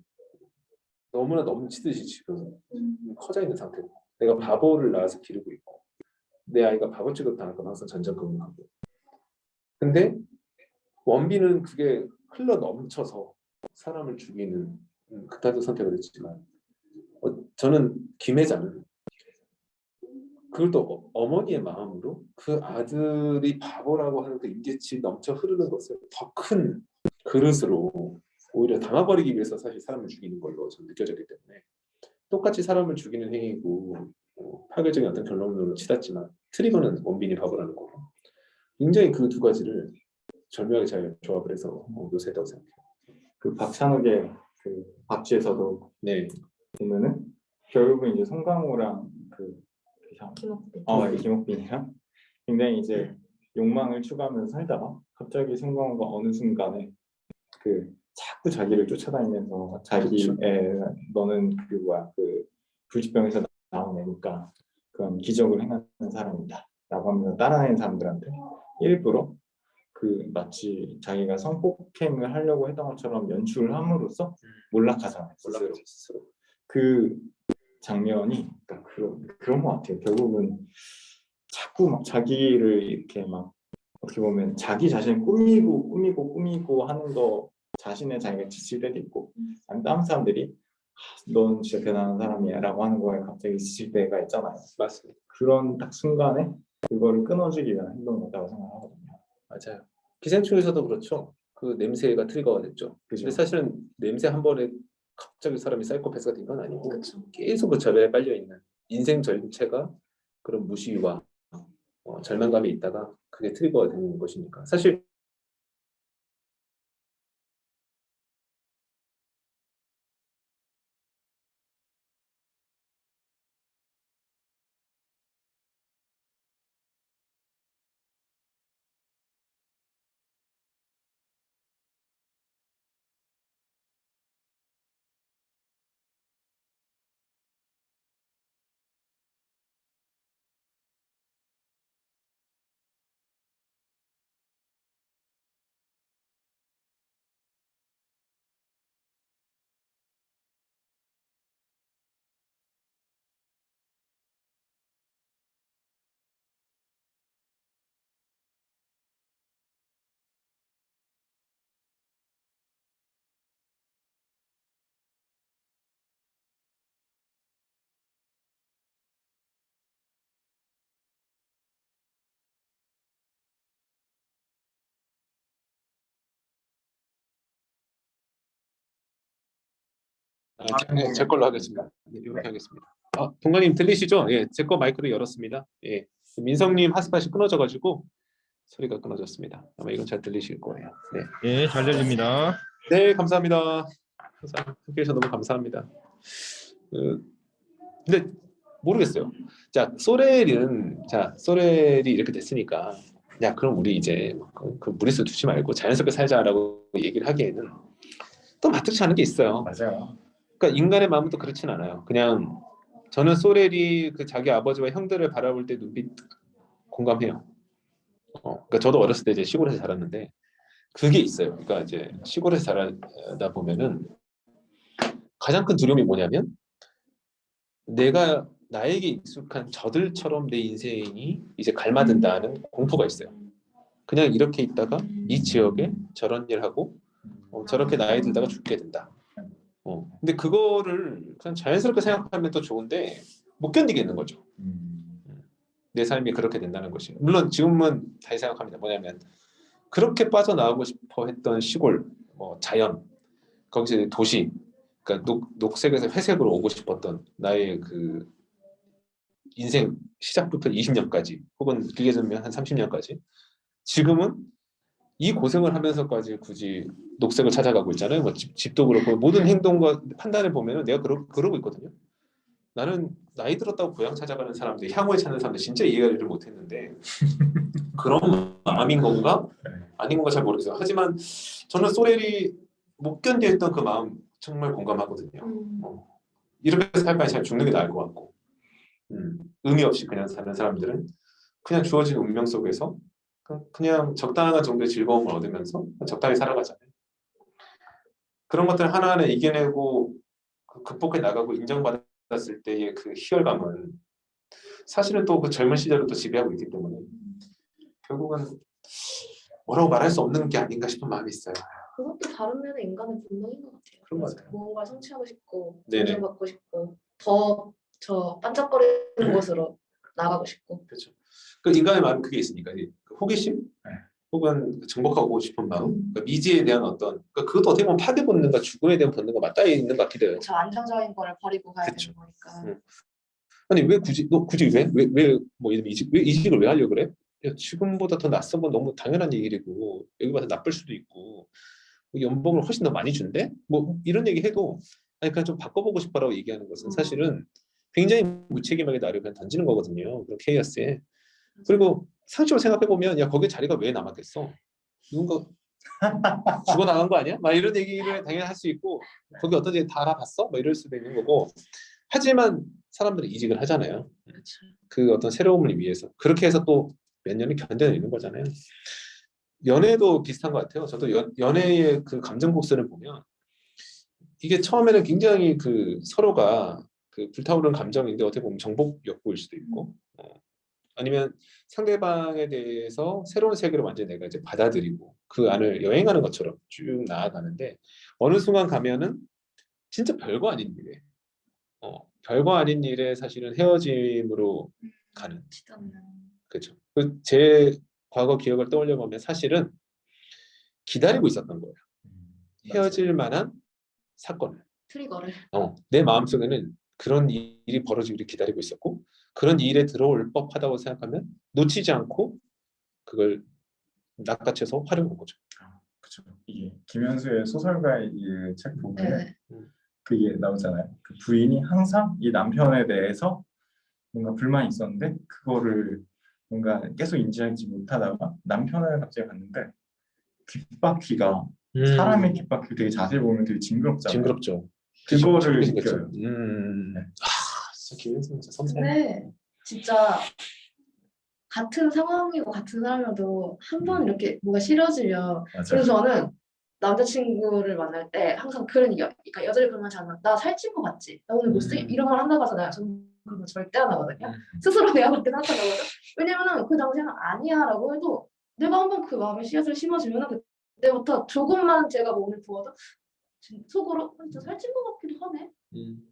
너무나 넘치듯이 지금 커져 있는 상태고, 내가 바보를 낳아서 기르고 있고 내 아이가 바보 취급 당할 건 항상 전전긍긍하고, 근데 원빈은 그게 흘러 넘쳐서 사람을 죽이는 극단적 선택을 했지만, 저는 김혜자는 그걸 또 어머니의 마음으로 그 아들이 바보라고 하는 그 임재치 넘쳐 흐르는 것을 더 큰 그릇으로 오히려 담아버리기 위해서 사실 사람을 죽이는 걸로 저는 느껴졌기 때문에, 똑같이 사람을 죽이는 행위고 파괴적인 어떤 결론으로 치닫지만 트리거는 원빈이 바보라는 거고, 굉장히 그 두 가지를 절묘하게 잘 조합을 해서 묘사했다고 생각해요. 그 박찬욱의 그 박쥐에서도 네. 보면은 결국은 이제 송강호랑 김옥빈. 김옥빈이랑 굉장히 이제 욕망을 추구하면서 살다가 갑자기 송강호가 어느 순간에 자꾸 자기를 쫓아다니면서 너는 그 불치병에서 나온 애니까 그런 기적을 행하는 사람이다 라고 하면서 따라다니는 사람들한테 일부러 마치 자기가 성폭행을 하려고 했던 것처럼 연출을 함으로써 몰락하잖아요. 스스로. 그 장면이 그런 것 같아요. 결국은 자꾸 막 자기를 이렇게 막 어떻게 보면 자기 자신을 꾸미고 하는 거 자신의 자기가 지칠 때도 있고, 아니면 다른 사람들이 넌 진짜 대단한 사람이야 라고 하는 거에 갑자기 지칠 때가 있잖아요. 맞습니다. 그런 딱 순간에 그거를 끊어주기 위한 행동이었다고 생각하거든요. 맞아요. 기생충에서도 그렇죠. 그 냄새가 트리거가 됐죠. 그죠. 근데 사실은 냄새 한 번에 갑자기 사람이 사이코패스가 된 건 아니고, 그쵸. 계속 그 절에 빨려 있는 인생 전체가 그런 무시와 절망감이 있다가 그게 트리거가 되는 것이니까 사실 제 걸로 하겠습니다. 네, 이렇게 하겠습니다. 동관님 들리시죠? 예, 제 거 마이크를 열었습니다. 예, 민성님 핫스팟이 끊어져가지고 소리가 끊어졌습니다. 아마 이건 잘 들리실 거예요. 네, 예, 잘 들립니다. 네 감사합니다. 항상 함께해서 너무 감사합니다. 근데 모르겠어요. 자, 소렐이 이렇게 됐으니까, 야, 그럼 우리 이제 그 무리수 두지 말고 자연스럽게 살자라고 얘기를 하기에는 또 마땅치 않은 게 있어요. 맞아요. 그러니까 인간의 마음은 또 그렇진 않아요. 그냥 저는 소렐이 그 자기 아버지와 형들을 바라볼 때 눈빛 공감해요. 그러니까 저도 어렸을 때 이제 시골에서 자랐는데 그게 있어요. 그러니까 이제 시골에서 자라다 보면은 가장 큰 두려움이 뭐냐면 내가 나에게 익숙한 저들처럼 내 인생이 이제 갈마든다는 공포가 있어요. 그냥 이렇게 있다가 이 지역에 저런 일 하고 저렇게 나이 들다가 죽게 된다. 근데 그거를 그냥 자연스럽게 생각하면 또 좋은데 못 견디겠는 거죠. 내 삶이 그렇게 된다는 것이. 물론 지금은 다시 생각합니다. 뭐냐면 그렇게 빠져나오고 싶어 했던 시골, 자연, 거기서 도시, 그러니까 녹색에서 회색으로 오고 싶었던 나의 그 인생 시작부터 20년까지 혹은 길게 들면 한 30년까지 지금은 이 고생을 하면서까지 굳이 녹색을 찾아가고 있잖아요. 뭐 집도 그렇고 모든 행동과 판단을 보면은 내가 그러고 있거든요. 나는 나이 들었다고 고향 찾아가는 사람들, 향후에 찾는 사람들 진짜 이해를 못했는데 그런 마음인 건가? 아닌 건가 잘 모르겠어요. 하지만 저는 소렐이 못 견디했던 그 마음 정말 공감하거든요. 이렇게 살 바에 잘 죽는 게 나을 것 같고 의미 없이 그냥 사는 사람들은 그냥 주어진 운명 속에서 그냥 적당한 정도의 즐거움을 얻으면서 적당히 살아가잖아요. 그런 것들 하나하나 이겨내고 극복해 나가고 인정받았을 때의 그 희열감은 사실은 또 그 젊은 시절을 또 지배하고 있기 때문에 결국은 뭐라고 말할 수 없는 게 아닌가 싶은 마음이 있어요. 그것도 다른 면의 인간의 본능인 것 같아요. 그런 것 같아요. 무언가를 성취하고 싶고 네네. 인정받고 싶고 더 저 반짝거리는 곳으로 나가고 싶고. 그렇죠. 그 인간의 마음이 그게 있으니까 그 호기심, 혹은 정복하고 싶은 마음, 그러니까 미지에 대한 어떤 그것도 어떻게 보면 파괴 본능과 죽음에 대한 본능과 맞닿아 있는 것 같기도 해요. 저 안정적인 거를 버리고 가야 그쵸. 되는 거니까. 아니 왜 굳이 왜뭐 이직을 왜 하려고 그래? 야, 지금보다 더 낯선 건 너무 당연한 얘기고 여기 와서 나쁠 수도 있고 연봉을 훨씬 더 많이 준대? 뭐 이런 얘기 해도 아니 그냥 좀 바꿔보고 싶어라고 얘기하는 것은 사실은 굉장히 무책임하게 나를 그냥 던지는 거거든요. 그런 케이어스에. 그리고 상식적으로 생각해보면 야 거기 자리가 왜 남았겠어? 누군가 죽어 나간 거 아니야? 막 이런 얘기를 당연히 할 수 있고 거기 어떤지 다 알아봤어? 뭐 이럴 수도 있는 거고 하지만 사람들이 이직을 하잖아요. 그 어떤 새로움을 위해서 그렇게 해서 또 몇 년을 견뎌내는 거잖아요. 연애도 비슷한 것 같아요. 저도 연애의 그 감정 곡선을 보면 이게 처음에는 굉장히 그 서로가 그 불타오르는 감정인데 어떻게 보면 정복 욕구일 수도 있고 아니면 상대방에 대해서 새로운 세계를 완전히 내가 이제 받아들이고 그 안을 여행하는 것처럼 쭉 나아가는데 어느 순간 가면은 진짜 별거 아닌 일에 별거 아닌 일에 사실은 헤어짐으로 가는 그렇죠. 제 과거 기억을 떠올려 보면 사실은 기다리고 있었던 거예요. 헤어질 만한 사건을. 트리거를. 내 마음속에는 그런 일이 벌어지기를 기다리고 있었고 그런 일에 들어올 법하다고 생각하면 놓치지 않고 그걸 낚아채서 활용한 거죠. 그렇죠. 이게 김현수의 소설가의 이 책 보면 그게 나오잖아요. 그 부인이 항상 이 남편에 대해서 뭔가 불만이 있었는데 그거를 뭔가 계속 인지하지 못하다가 남편을 갑자기 봤는데 귓바퀴가 사람의 귓바퀴 되게 자세히 보면 되게 징그럽잖아요. 징그럽죠. 그거를 느껴요. 느껴요. 진짜 김현수는 진짜 섬세해. 근데 진짜 같은 상황이고 같은 사람이라도 한 번 이렇게 뭐가 싫어지면 그래서 저는 남자친구를 만날 때 항상 그런 얘기 그러니까 여자를 그런 말 잘하면 나 살찐 거 같지? 나 오늘 못생겨 이런 말 한다고 하잖아요. 저는 그런 거 절대 안 하거든요. 스스로 내가 그렇게 생각하거든요. 왜냐면은 그 당시에는 아니야 라고 해도 내가 한번 그 마음에 씨앗을 심어주면 그때부터 조금만 제가 몸을 부어도 속으로 진짜 살찐 거 같기도 하네.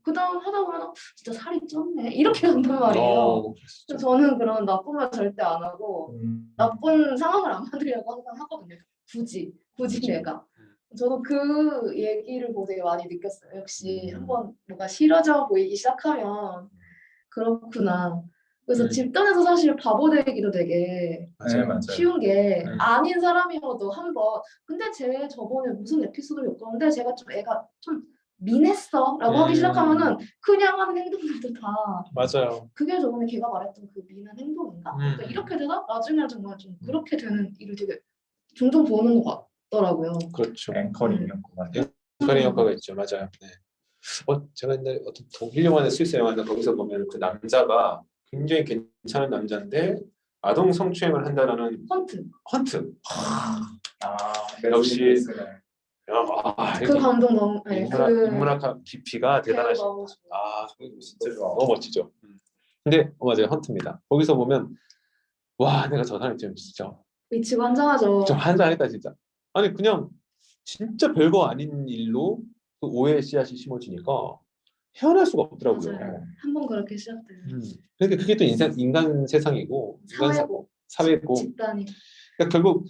그 다음 하다 보면 진짜 살이 쪘네 이렇게 한단 말이에요. 그래서 저는 그런 나쁜 말 절대 안 하고 나쁜 상황을 안 만들려고 항상 하거든요. 굳이 내가 저도 그 얘기를 보고 되게 많이 느꼈어요. 역시 한번 뭐가 싫어져 보이기 시작하면 그렇구나. 그래서 집단에서 사실 바보 되기도 되게 네, 맞아요. 쉬운 게 네. 아닌 사람이어도 한번 근데 쟤 저번에 무슨 에피소드를 겪었는데 제가 좀 애가 좀 민했어 라고 하기 시작하면은 그냥 하는 행동들도 다 맞아요. 그게 저번에 걔가 말했던 그 민한 행동인가? 그러니까 이렇게 되다 나중에 정말 좀 그렇게 되는 일을 되게 종종 보는 것 같더라고요. 그렇죠. 앵커링 효과가 그런 효과가 있죠. 맞아요. 네. 제가 옛날에 어떤 독일 영화나 스위스 영화나 거기서 보면 그 남자가 굉장히 괜찮은 남자인데 아동 성추행을 한다라는 헌트. 헌트. 역시 역시 그 감동 너무 네, 인문학 깊이가 배우 대단하시. 너무 좋아. 진짜 너무 멋지죠. 근데 맞아요, 헌트입니다. 거기서 보면 와, 내가 저 사람 좀 진짜 미치고 환장하죠. 좀 한장했다 진짜. 아니 그냥 진짜 별거 아닌 일로 그 오해의 씨앗이 심어지니까 헤어날 수가 없더라고요. 맞아요. 한번 그렇게 시작돼요. 그러니까 그게 또 인간 세상이고 사회고 사회고. 집단이. 그러니까 결국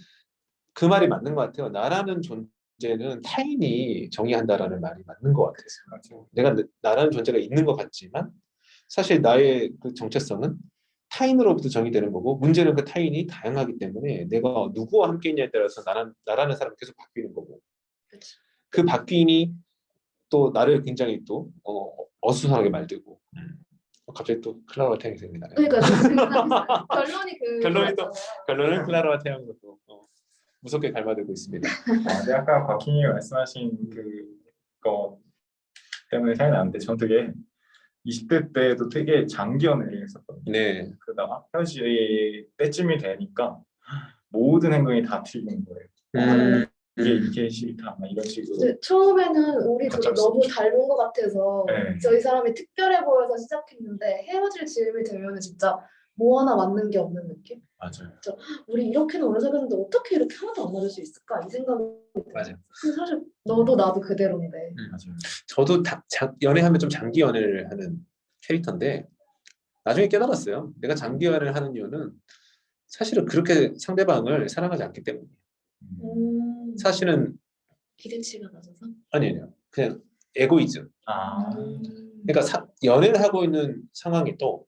그 말이 맞는 것 같아요. 나라는 존재는 타인이 정의한다라는 말이 맞는 것 같아요. 내가 나라는 존재가 있는 것 같지만 사실 나의 그 정체성은 타인으로부터 정의되는 거고 문제는 그 타인이 다양하기 때문에 내가 누구와 함께 있냐에 따라서 나라는 사람이 계속 바뀌는 거고 그치. 그 바뀜이 또 나를 굉장히 또 어수선하게 만들고 갑자기 또 클라라와 태양이 생기나요? 그러니까 결론이 결론이 또 그거였잖아요. 결론은 클라라와 태양으로 또 무섭게 닮아들고 있습니다. 근데 아까 곽희님이 말씀하신 그거 때문에 생각나는데 전 되게 20대 때도 되게 장기 연애를 했었거든요. 네. 그러다가 헤어질 때쯤이 되니까 모든 행동이 다 틀린 거예요. 이게 싫다 막 이런 식으로. 근데 처음에는 우리 둘이 어쩔 수 너무 없죠. 다른 것 같아서 네. 저희 사람이 특별해 보여서 시작했는데 헤어질 즈음이 되면은 진짜 뭐 하나 맞는 게 없는 느낌? 맞아요. 우리 이렇게는 오래 사귀었는데 어떻게 이렇게 하나도 안 맞을 수 있을까? 이 생각이 들어요. 맞아요. 근데 사실 너도 나도 그대로인데. 맞아요. 저도 연애하면 좀 장기 연애를 하는 캐릭터인데 나중에 깨달았어요. 내가 장기 연애를 하는 이유는 사실은 그렇게 상대방을 사랑하지 않기 때문이에요. 사실은 기대치가 낮아서? 아니에요. 그냥 에고이즘. 아, 그러니까 연애를 하고 있는 상황이 또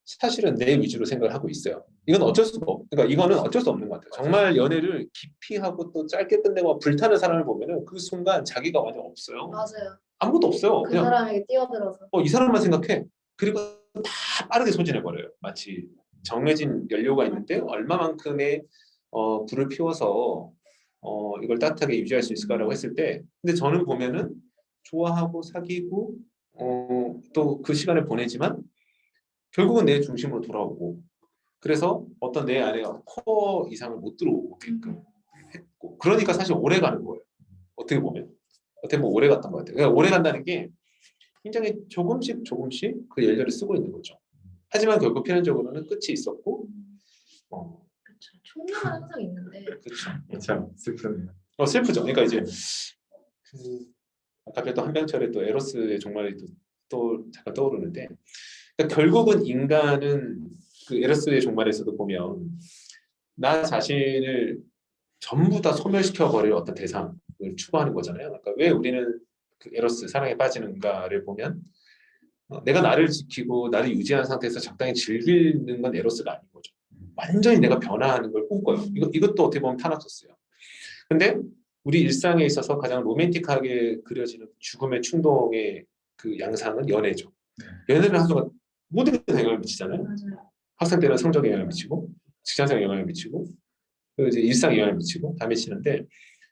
사실은 내 위주로 생각을 하고 있어요. 이건 어쩔 수가 그러니까 이거는 어쩔 수 없는 것 같아요. 정말 연애를 깊이 하고 또 짧게 끝내고 불타는 사람을 보면은 그 순간 자기가 완전 없어요. 맞아요. 아무것도 없어요. 그 그냥 사람에게 뛰어들어서. 이 사람만 생각해. 그리고 다 빠르게 소진해 버려요. 마치 정해진 연료가 있는데 얼마만큼의 불을 피워서 이걸 따뜻하게 유지할 수 있을까라고 했을 때, 근데 저는 보면은 좋아하고 사귀고 또 그 시간을 보내지만 결국은 내 중심으로 돌아오고, 그래서 어떤 내 안에 코어 이상을 못 들어오게끔 했고, 그러니까 사실 오래 가는 거예요. 어떻게 보면 오래 갔던 것 같아요. 그러니까 오래 간다는 게 굉장히 조금씩 그 연료를 쓰고 있는 거죠. 하지만 결국 필연적으로는 끝이 있었고, 그렇죠. 총명은 항상 있는데. 그렇죠. 참 슬프네요. 슬프죠. 그러니까 이제 갑자기 또 한병철의 또 에로스의 종말이 또 잠깐 떠오르는데, 그러니까 결국은 인간은 그 에로스의 종말에서도 보면 나 자신을 전부 다 소멸시켜 버릴 어떤 대상을 추구하는 거잖아요. 그러니까 왜 우리는 그 에로스 사랑에 빠지는가를 보면 내가 나를 지키고 나를 유지하는 상태에서 적당히 즐기는 건 에로스가 아닌 거죠. 완전히 내가 변화하는 걸 꿈꿔요. 이것도 어떻게 보면 타나토스예요. 근데 우리 일상에 있어서 가장 로맨틱하게 그려지는 죽음의 충동의 그 양상은 연애죠. 연애를 한 순간 모든 데 영향을 미치잖아요. 맞아요. 학생 때는 성적에 영향을 미치고, 직장생활에 영향을 미치고, 그리고 이제 일상에 영향을 미치고 다 미치는데,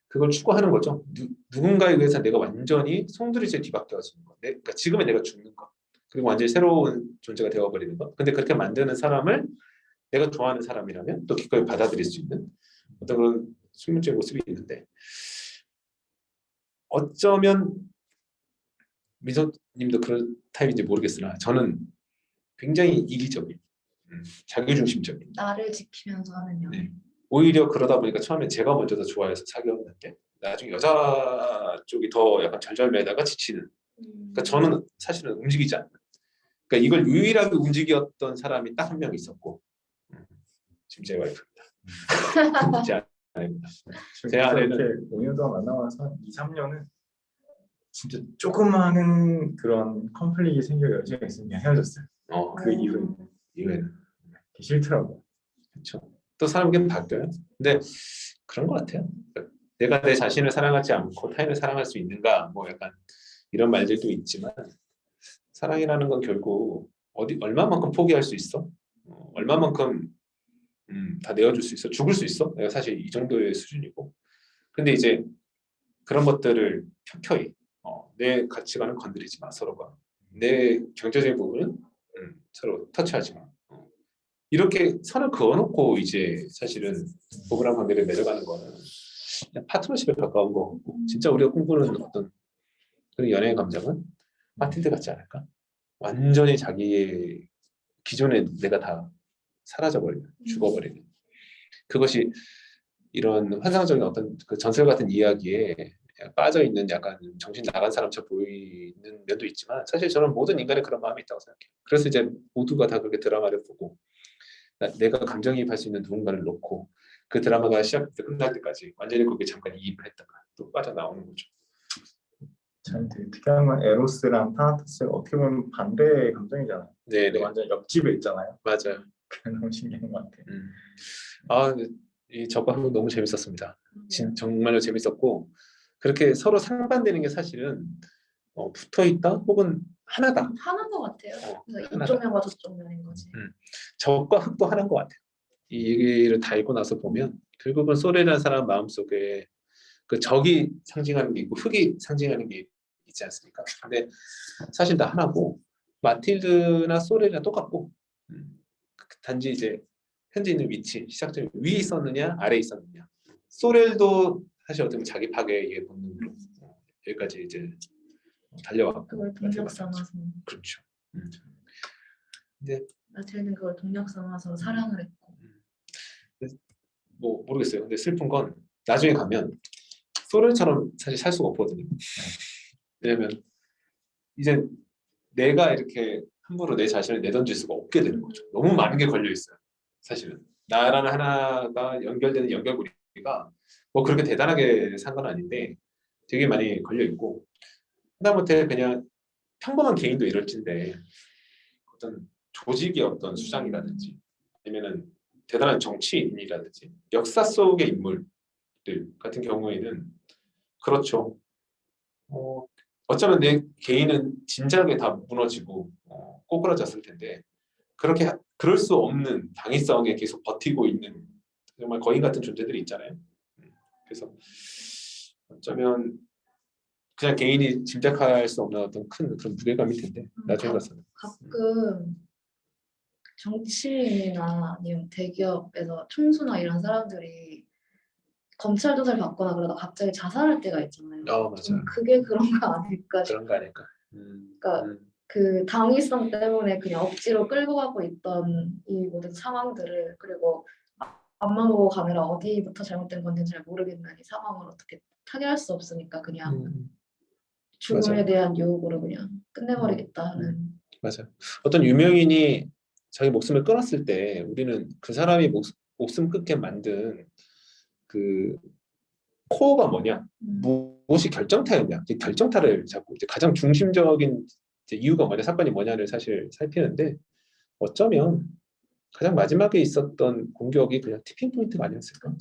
그걸 추구하는 거죠. 누군가에 의해서 내가 완전히 송두리째 뒤바뀌어지는 거. 그러니까 지금의 내가 죽는 거. 그리고 완전히 새로운 존재가 되어버리는 거. 근데 그렇게 만드는 사람을 내가 좋아하는 사람이라면 또 기꺼이 받아들일 수 있는 어떤 그런 숙명적인 모습이 있는데, 어쩌면 민서님도 그런 타입인지 모르겠으나 저는 굉장히 이기적인, 자기중심적인. 나를 지키면서 하는 연애. 네. 오히려 그러다 보니까 처음에 제가 먼저 더 좋아해서 사귀었는데 나중에 여자 쪽이 더 약간 절절매다가 지치는. 그러니까 저는 사실은 움직이지 않는. 그러니까 이걸 유일하게 움직였던 사람이 딱 한 명 있었고, 지금 제 와이프입니다. 아닙니다. 제 제 안에 아내는- 이렇게 5년 동안 만나면서 한 2, 3년은 진짜 조그마한 그런 컨플릭이 생겨 여지가 있으면 헤어졌어요. 그 이후에는 싫더라고요. 그렇죠. 또 사람은 바뀌어요. 근데 그런 것 같아요. 내가 내 자신을 사랑하지 않고 타인을 사랑할 수 있는가? 뭐 약간 이런 말들도 있지만 사랑이라는 건 결국 얼마만큼 포기할 수 있어? 얼마만큼 다 내어줄 수 있어? 죽을 수 있어? 내가 사실 이 정도의 수준이고. 근데 이제 그런 것들을 켜켜이 내 가치관은 건드리지 마 서로가. 내 경제적인 부분은 서로 터치하지 마. 이렇게 선을 그어놓고 이제 사실은 부부랑 관계를 맺어가는 거는 그냥 파트너십에 가까운 거 같고 진짜 우리가 꿈꾸는 어떤 그런 연애의 감정은 마틸드 같지 않을까? 완전히 자기의 기존의 내가 다 사라져버리는, 죽어버리는 그것이 이런 환상적인 어떤 그 전설 같은 이야기에 빠져 있는 약간 정신 나간 사람처럼 보이는 면도 있지만 사실 저는 모든 인간의 그런 마음이 있다고 생각해요. 그래서 이제 모두가 다 그렇게 드라마를 보고 내가 감정이입할 수 있는 누군가를 놓고 그 드라마가 시작부터 끝날 때까지 완전히 거기에 잠깐 이입했다가 또 빠져나오는 거죠. 참 되게 특이한 건 에로스랑 타나토스가 어떻게 보면 반대의 감정이잖아요. 네네 완전 옆집에 있잖아요. 맞아요. 그게 너무 신기한 것 같아요. 이 저과 한국 너무 재밌었습니다. 정말로 재밌었고 그렇게 서로 상반되는 게 사실은 붙어 있다 혹은 하나다. 하는 것 같아요. 그래서 하나다. 이쪽 면과 저쪽 면인 거지. 적과 흑도 하나인 것 같아요. 이 얘기를 다 읽고 나서 보면 결국은 소래라는 사람 마음속에 그 적이 상징하는 게 있고 흑이 상징하는 게 있지 않습니까? 근데 사실 다 하나고 마틸드나 소래랑 똑같고 단지 이제 현재 있는 위치, 시작점이 위에 있었느냐 아래에 있었느냐. 소렐도 사실 어떻게 보면 자기 파괴의 본능으로 여기까지 이제 달려왔고 그걸 동력 삼아서. 그렇죠. 근데 마틸드는 그걸 동력 삼아서 사랑을 했고. 뭐 모르겠어요. 근데 슬픈 건 나중에 가면 소렐처럼 사실 살 수가 없거든요. 왜냐면 이제 내가 이렇게 함부로 내 자신을 내던질 수가 없게 되는 거죠. 너무 많은 게 걸려 있어요. 사실은 나라는 하나가 연결되는 연결고리가 뭐 그렇게 대단하게 산 건 아닌데 되게 많이 걸려 있고 하다못해 그냥 평범한 개인도 이럴진데 어떤 조직의 어떤 수장이라든지 아니면은 대단한 정치인이라든지 역사 속의 인물들 같은 경우에는 그렇죠. 어쩌면 내 개인은 진작에 다 무너지고 꼬꾸라졌을 텐데 그럴 수 없는 당위성에 계속 버티고 있는 정말 거인 같은 존재들이 있잖아요. 그래서 어쩌면 그냥 개인이 짐작할 수 없는 어떤 큰 그런 무게감일 텐데 나중에 가서는 가끔 정치인이나 아니면 대기업에서 총수나 이런 사람들이 검찰 조사를 받거나 그러다 갑자기 자살할 때가 있잖아요. 맞아요. 그게 그런 거 아닐까 싶어요. 그런 거 아닐까. 그러니까 그 당위성 때문에 그냥 억지로 끌고 가고 있던 이 모든 상황들을 그리고 앞만 보고 가느라 어디부터 잘못된 건지 잘 모르겠는 이 상황을 어떻게 타개할 수 없으니까 그냥 죽음에 맞아요. 대한 유혹으로 그냥 끝내버리겠다는. 맞아요. 어떤 유명인이 자기 목숨을 끊었을 때 우리는 그 사람이 목숨 끊게 만든 그 코어가 뭐냐, 무엇이 결정타였냐, 이제 결정타를 잡고 이제 가장 중심적인 이제 이유가 뭐냐, 사건이 뭐냐를 사실 살피는데 어쩌면 가장 마지막에 있었던 공격이 그냥 티핑 포인트가 아니었을까?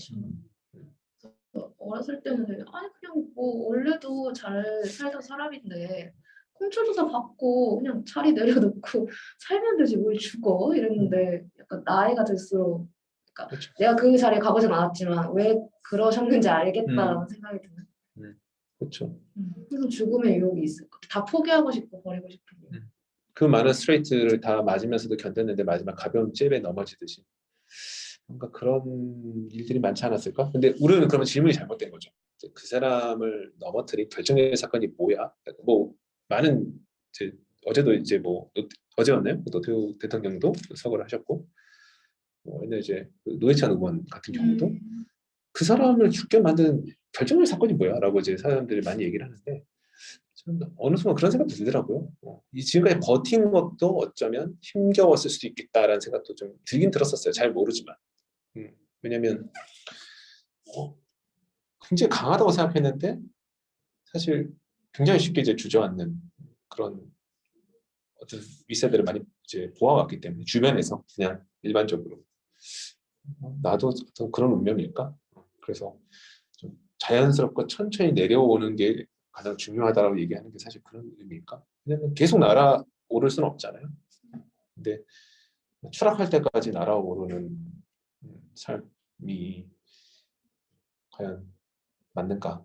어렸을 때는 아니 그냥 뭐 원래도 잘 살던 사람인데 검찰 조사 받고 그냥 자리 내려놓고 살면 되지 뭘 죽어 이랬는데 약간 나이가 들수록 그러니까 그렇죠. 내가 그 자리에 가보진 않았지만 왜 그러셨는지 알겠다라는 생각이 드는. 그렇죠. 그래서 죽음의 유혹이 있을 것 같아. 다 포기하고 싶고 버리고 싶은. 그 많은 스트레이트를 다 맞으면서도 견뎠는데 마지막 가벼운 잽에 넘어지듯이 뭔가 그런 일들이 많지 않았을까? 근데 우리는 그러면 질문이 잘못된 거죠. 그 사람을 넘어뜨린 결정적인 사건이 뭐야? 뭐 많은 이제 어제도 이제 뭐 어제였나요? 노태우 대통령도 서거를 하셨고 뭐 옛날 이제 그 노회찬 의원 같은 경우도 그 사람을 죽게 만든 결정적인 사건이 뭐야?라고 이제 사람들이 많이 얘기를 하는데 저는 어느 순간 그런 생각도 들더라고요. 이 지금까지 버틴 것도 어쩌면 힘겨웠을 수도 있겠다라는 생각도 좀 들긴 들었었어요. 잘 모르지만. 왜냐면 굉장히 강하다고 생각했는데 사실 굉장히 쉽게 이제 주저앉는 그런 어떤 윗세대를 많이 이제 보아왔기 때문에 주변에서 그냥 일반적으로 나도 어떤 그런 운명일까? 그래서 좀 자연스럽고 천천히 내려오는 게 가장 중요하다고 얘기하는 게 사실 그런 의미일까? 왜냐면 계속 날아오를 수는 없잖아요. 근데 추락할 때까지 날아오르는 삶이 과연 맞는가?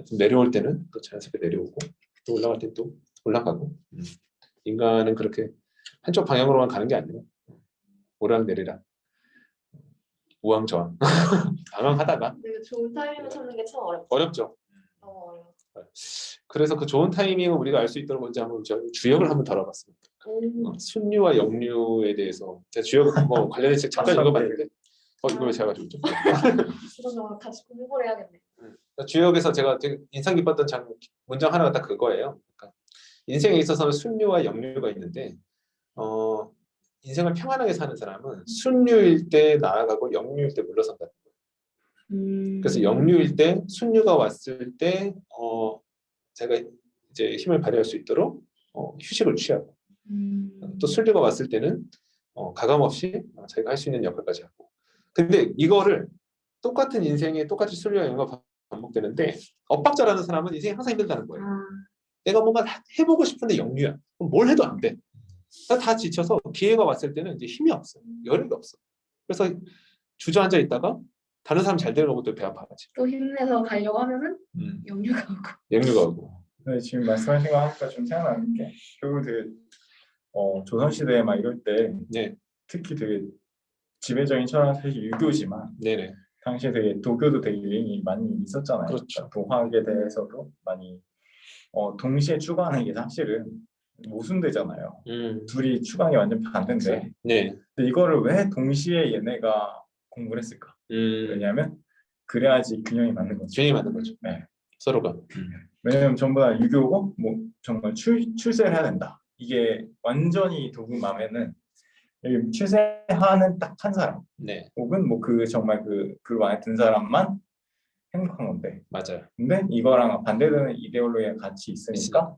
좀 내려올 때는 또 자연스럽게 내려오고 또 올라갈 때 또 올라가고 인간은 그렇게 한쪽 방향으로만 가는 게 아니에요. 오락내리락 우왕좌왕 방황하다가 되게 좋은 타이밍을 찾는 게 참 어렵죠. 어렵죠. 너무 어려워. 그래서 그 좋은 타이밍을 우리가 알 수 있도록 먼저 한번 주역을 한번 다뤄봤습니다. 순류와 역류에 대해서 제가 주역 뭐 관련해서 책 잠깐 읽어봤는데 이걸 제가 가지고 있죠. 이런 거 같이 공부를 해야겠네. 주역에서 제가 되게 인상 깊었던 문장 하나가 딱 그거예요. 그러니까 인생에 있어서는 순류와 역류가 있는데 인생을 평안하게 사는 사람은 순류일 때 나아가고 역류일 때 물러선다. 그래서 역류일 때 순류가 왔을 때 제가 이제 힘을 발휘할 수 있도록 휴식을 취하고 또 순류가 왔을 때는 가감 없이 자기가 할 수 있는 역할까지 하고. 근데 이거를 똑같은 인생에 똑같이 순류와 역류가 반복되는데 엇박자라는 사람은 인생이 항상 힘들다는 거예요. 내가 뭔가 해보고 싶은데 역류야. 그럼 뭘 해도 안 돼. 다 지쳐서 기회가 왔을 때는 이제 힘이 없어. 여력이 없어. 그래서 주저앉아 있다가 다른 사람 잘 되는 것도 배 아파하지. 또 힘내서 가려고 하면은 역류가 오고. 역류가 오고. 네, 지금 말씀하신 거 하니까 좀 생각나는 게 결국 되게 조선시대 막 이럴 때 네, 특히 되게 지배적인 철학은 사실 유교지만 네네. 당시에 되게 도교도 되게 유행이 많이 있었잖아요. 그렇죠. 도학에 대해서도 많이 동시에 추구하는 게 사실은 모순되잖아요. 둘이 추구하는 게 완전 반대인데 네. 근데 이거를 왜 동시에 얘네가 공부를 했을까? 왜냐하면 그래야지 균형이 맞는 거죠. 균형이 맞는 거죠. 네. 서로가. 왜냐면 전부 다 유교고 뭐 정말 출세를 해야 된다. 이게 완전히 도구맘에는 출세하는 딱 한 사람 네, 혹은 뭐 그 정말 그 안에 든 사람만 행복한 건데 맞아요. 근데 이거랑 반대되는 이데올로기가 같이 있으니까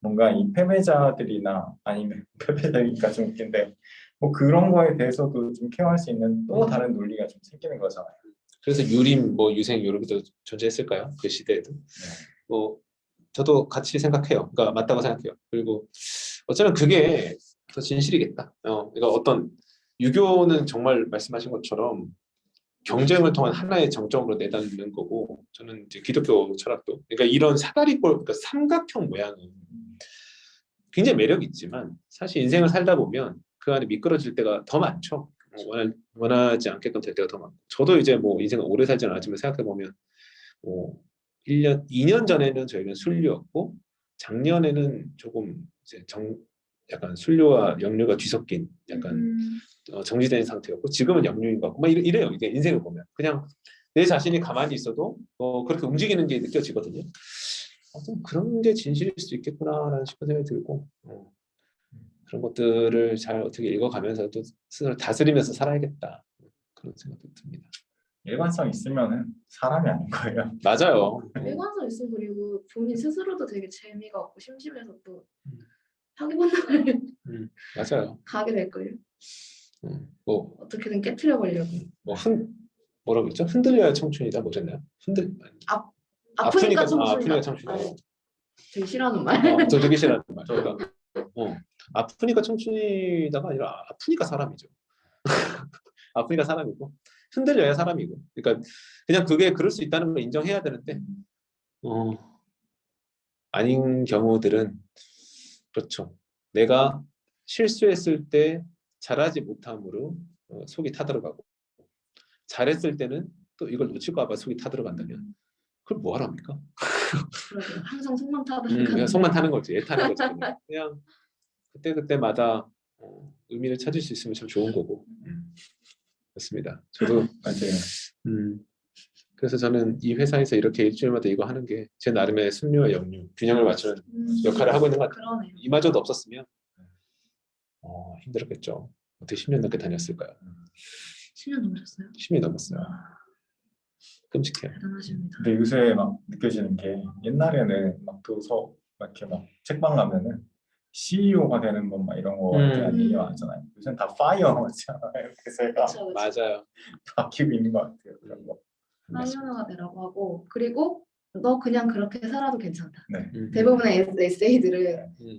뭔가 이 패배자들이나 아니면 패배자니까 좀 웃긴데 뭐 그런 거에 대해서도 좀 케어할 수 있는 또 다른 논리가 좀 생기는 거잖아요. 그래서 유림, 뭐 유생 이런 것도 존재했을까요? 그 시대에도. 뭐 저도 같이 생각해요. 그러니까 맞다고 생각해요. 그리고 어쩌면 그게 더 진실이겠다. 그러니까 어떤 유교는 정말 말씀하신 것처럼 경쟁을 통한 하나의 정점으로 내다는 거고, 저는 이제 기독교 철학도 그러니까 이런 사다리꼴, 그러니까 삼각형 모양은 굉장히 매력이 있지만 사실 인생을 살다 보면 그 안에 미끄러질 때가 더 많죠. 원하지 않게끔 될 때가 더 많고. 저도 이제 뭐 인생을 오래 살지는 않았지만 생각해 보면 뭐 1년, 2년 전에는 저희는 순류였고 작년에는 조금 이제 약간 순류와 역류가 뒤섞인 약간 정지된 상태였고 지금은 역류인 것 같고 막 이래요. 이게 인생을 보면 그냥 내 자신이 가만히 있어도 그렇게 움직이는 게 느껴지거든요. 좀 그런 게 진실일 수 있겠구나라는 싶은 생각이 들고 그런 것들을 잘 어떻게 읽어가면서 또 스스로 다스리면서 살아야겠다 그런 생각도 듭니다. 일관성 있으면은 사람이 아닌 거예요. 맞아요. 일관성 있으면 그리고 본인 스스로도 되게 재미가 없고 심심해서 또 사기본능을 맞아요. 가게 될 거예요. 뭐 어떻게든 깨트려 보려고. 뭐라고 했죠? 흔들려야 청춘이다 뭐랬나요? 아프니까 아프니까 청춘이다. 청춘이다. 되게 싫어하는 말. 저 되게 싫어하는 말. 그러니까 아프니까 청춘이다가 아니라 아프니까 사람이죠. 아프니까 사람이고 흔들려야 사람이고. 그러니까 그냥 그게 그럴 수 있다는 걸 인정해야 되는데 아닌 경우들은 그렇죠. 내가 실수했을 때 잘하지 못함으로 속이 타들어가고 잘했을 때는 또 이걸 놓칠까 봐 속이 타들어간다면 그걸 뭐하랍니까? 그러게요. 항상 속만 타다. 그냥 속만 타는 거지. 애 타는 거지. 그냥 그때그때마다 의미를 찾을 수 있으면 참 좋은 거고 그렇습니다. 저도 맞아요. 그래서 저는 이 회사에서 이렇게 일주일마다 이거 하는 게 제 나름의 순류와 역류 균형을 맞추는 역할을 하고 있는 것 같아요. 그러네요. 이마저도 없었으면 힘들었겠죠. 어떻게 10년 넘게 다녔을까요? 10년 넘으셨어요? 10년 넘었어요. 끔찍해요. 대단하십니다. 근데 요새 막 느껴지는 게 옛날에는 막 도서 막 이렇게 막 책방 가면은 CEO가 되는 것 막 이런 거에 대한 음. 얘기가 많잖아요. 요새는 다 파이어잖아요. 그래서 제가 그쵸, 그쵸. 맞아요. 바뀌고 있는 것 같아요. 그런 거. 파이어너가 되라고 하고 그리고 너 그냥 그렇게 살아도 괜찮다. 네. 대부분의 에세이들은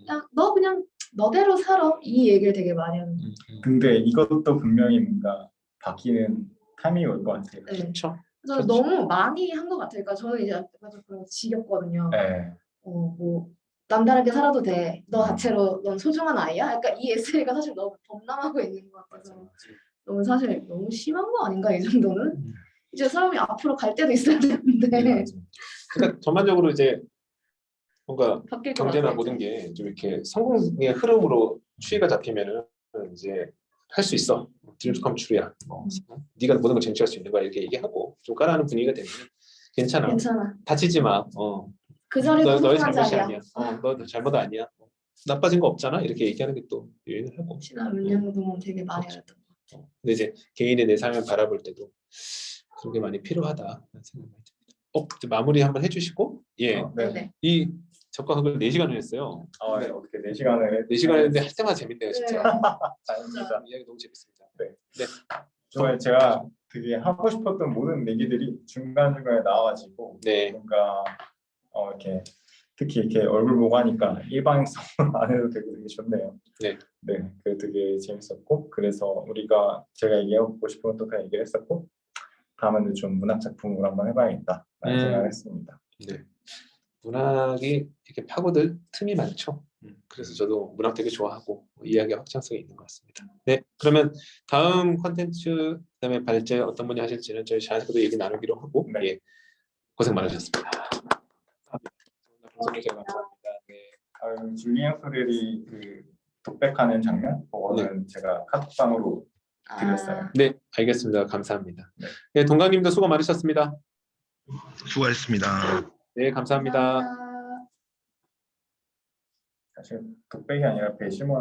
야, 너 그냥 너대로 살아 이 얘기를 되게 많이 하는 거예요. 근데 이것도 분명히 뭔가 바뀌는 타이밍이 올 것 같아요. 네. 그렇죠. 그래서 그렇죠. 너무 많이 한 것 같아요. 그러니까 저는 이제 약간 좀 그런 거 지겹거든요. 네. 뭐 남다르게 살아도 돼. 너 자체로 넌 소중한 아이야? 약간 이 에세이가 사실 너무 범람하고 있는 것 같아서 너무 사실 너무 심한 거 아닌가 이 정도는? 이제 사람이 앞으로 갈 때도 있어야 되는데 그러니까 전반적으로 이제 뭔가 바뀔 것 경제나 같아요. 모든 게 좀 이렇게 성공의 흐름으로 추이가 잡히면은 이제 할 수 있어. 드림스 컴 트루야. 네가 모든 걸 쟁취할 수 있는 거야. 이렇게 얘기하고 좀 깔아하는 분위기가 되면 괜찮아. 괜찮아. 다치지 마. 그 자리도 너의 소중한 잘못이 자리야. 아니야. 너 잘못 아니야. 나빠진 거 없잖아. 이렇게 얘기하는 게 또 유행을 하고. 지난 몇 년 동안 되게 많이 그렇죠. 했던 것 같아요. 근데 이제 개인의 내 삶을 바라볼 때도 그런 게 많이 필요하다 생각이 많이 듭니다. 이제 마무리 한번 해주시고 예, 네. 네네. 이 적과학을 4시간을 했어요. 네. 어떻게 4시간을 4시간 했는데 할 때마다 재밌네요, 진짜. 다행입니다. 이야기 너무 재밌습니다. 정말 제가 되게 하고 싶었던 모든 얘기들이 중간중간에 나와가지고 네, 뭔가 이렇게 특히 이렇게 얼굴 보고 하니까 일방적으로 안 해도 되고 되게 좋네요. 네. 네, 그 되게 재밌었고 그래서 제가 얘기하고 싶은 것도 다 얘기를 했었고 다음에는 좀 문학 작품으로 한번 해봐야겠다 라는 생각을 했습니다. 네. 문학이 이렇게 파고들 틈이 많죠. 그래서 저도 문학 되게 좋아하고 이야기 확장성이 있는 것 같습니다. 네, 그러면 다음 컨텐츠 그다음에 발제 어떤 분이 하실지는 저희 자연스럽게 얘기 나누기로 하고 네. 예, 고생 많으셨습니다. 방송해 주셔서 감사합니다. 네. 줄리안 소렐이 그 독백하는 장면 그거는 제가 카톡방으로 드렸어요. 네, 알겠습니다. 감사합니다. 네. 네, 동강님도 수고 많으셨습니다. 수고하셨습니다. 네, 감사합니다. 감사합니다. 사실 독백이 아니라 배심원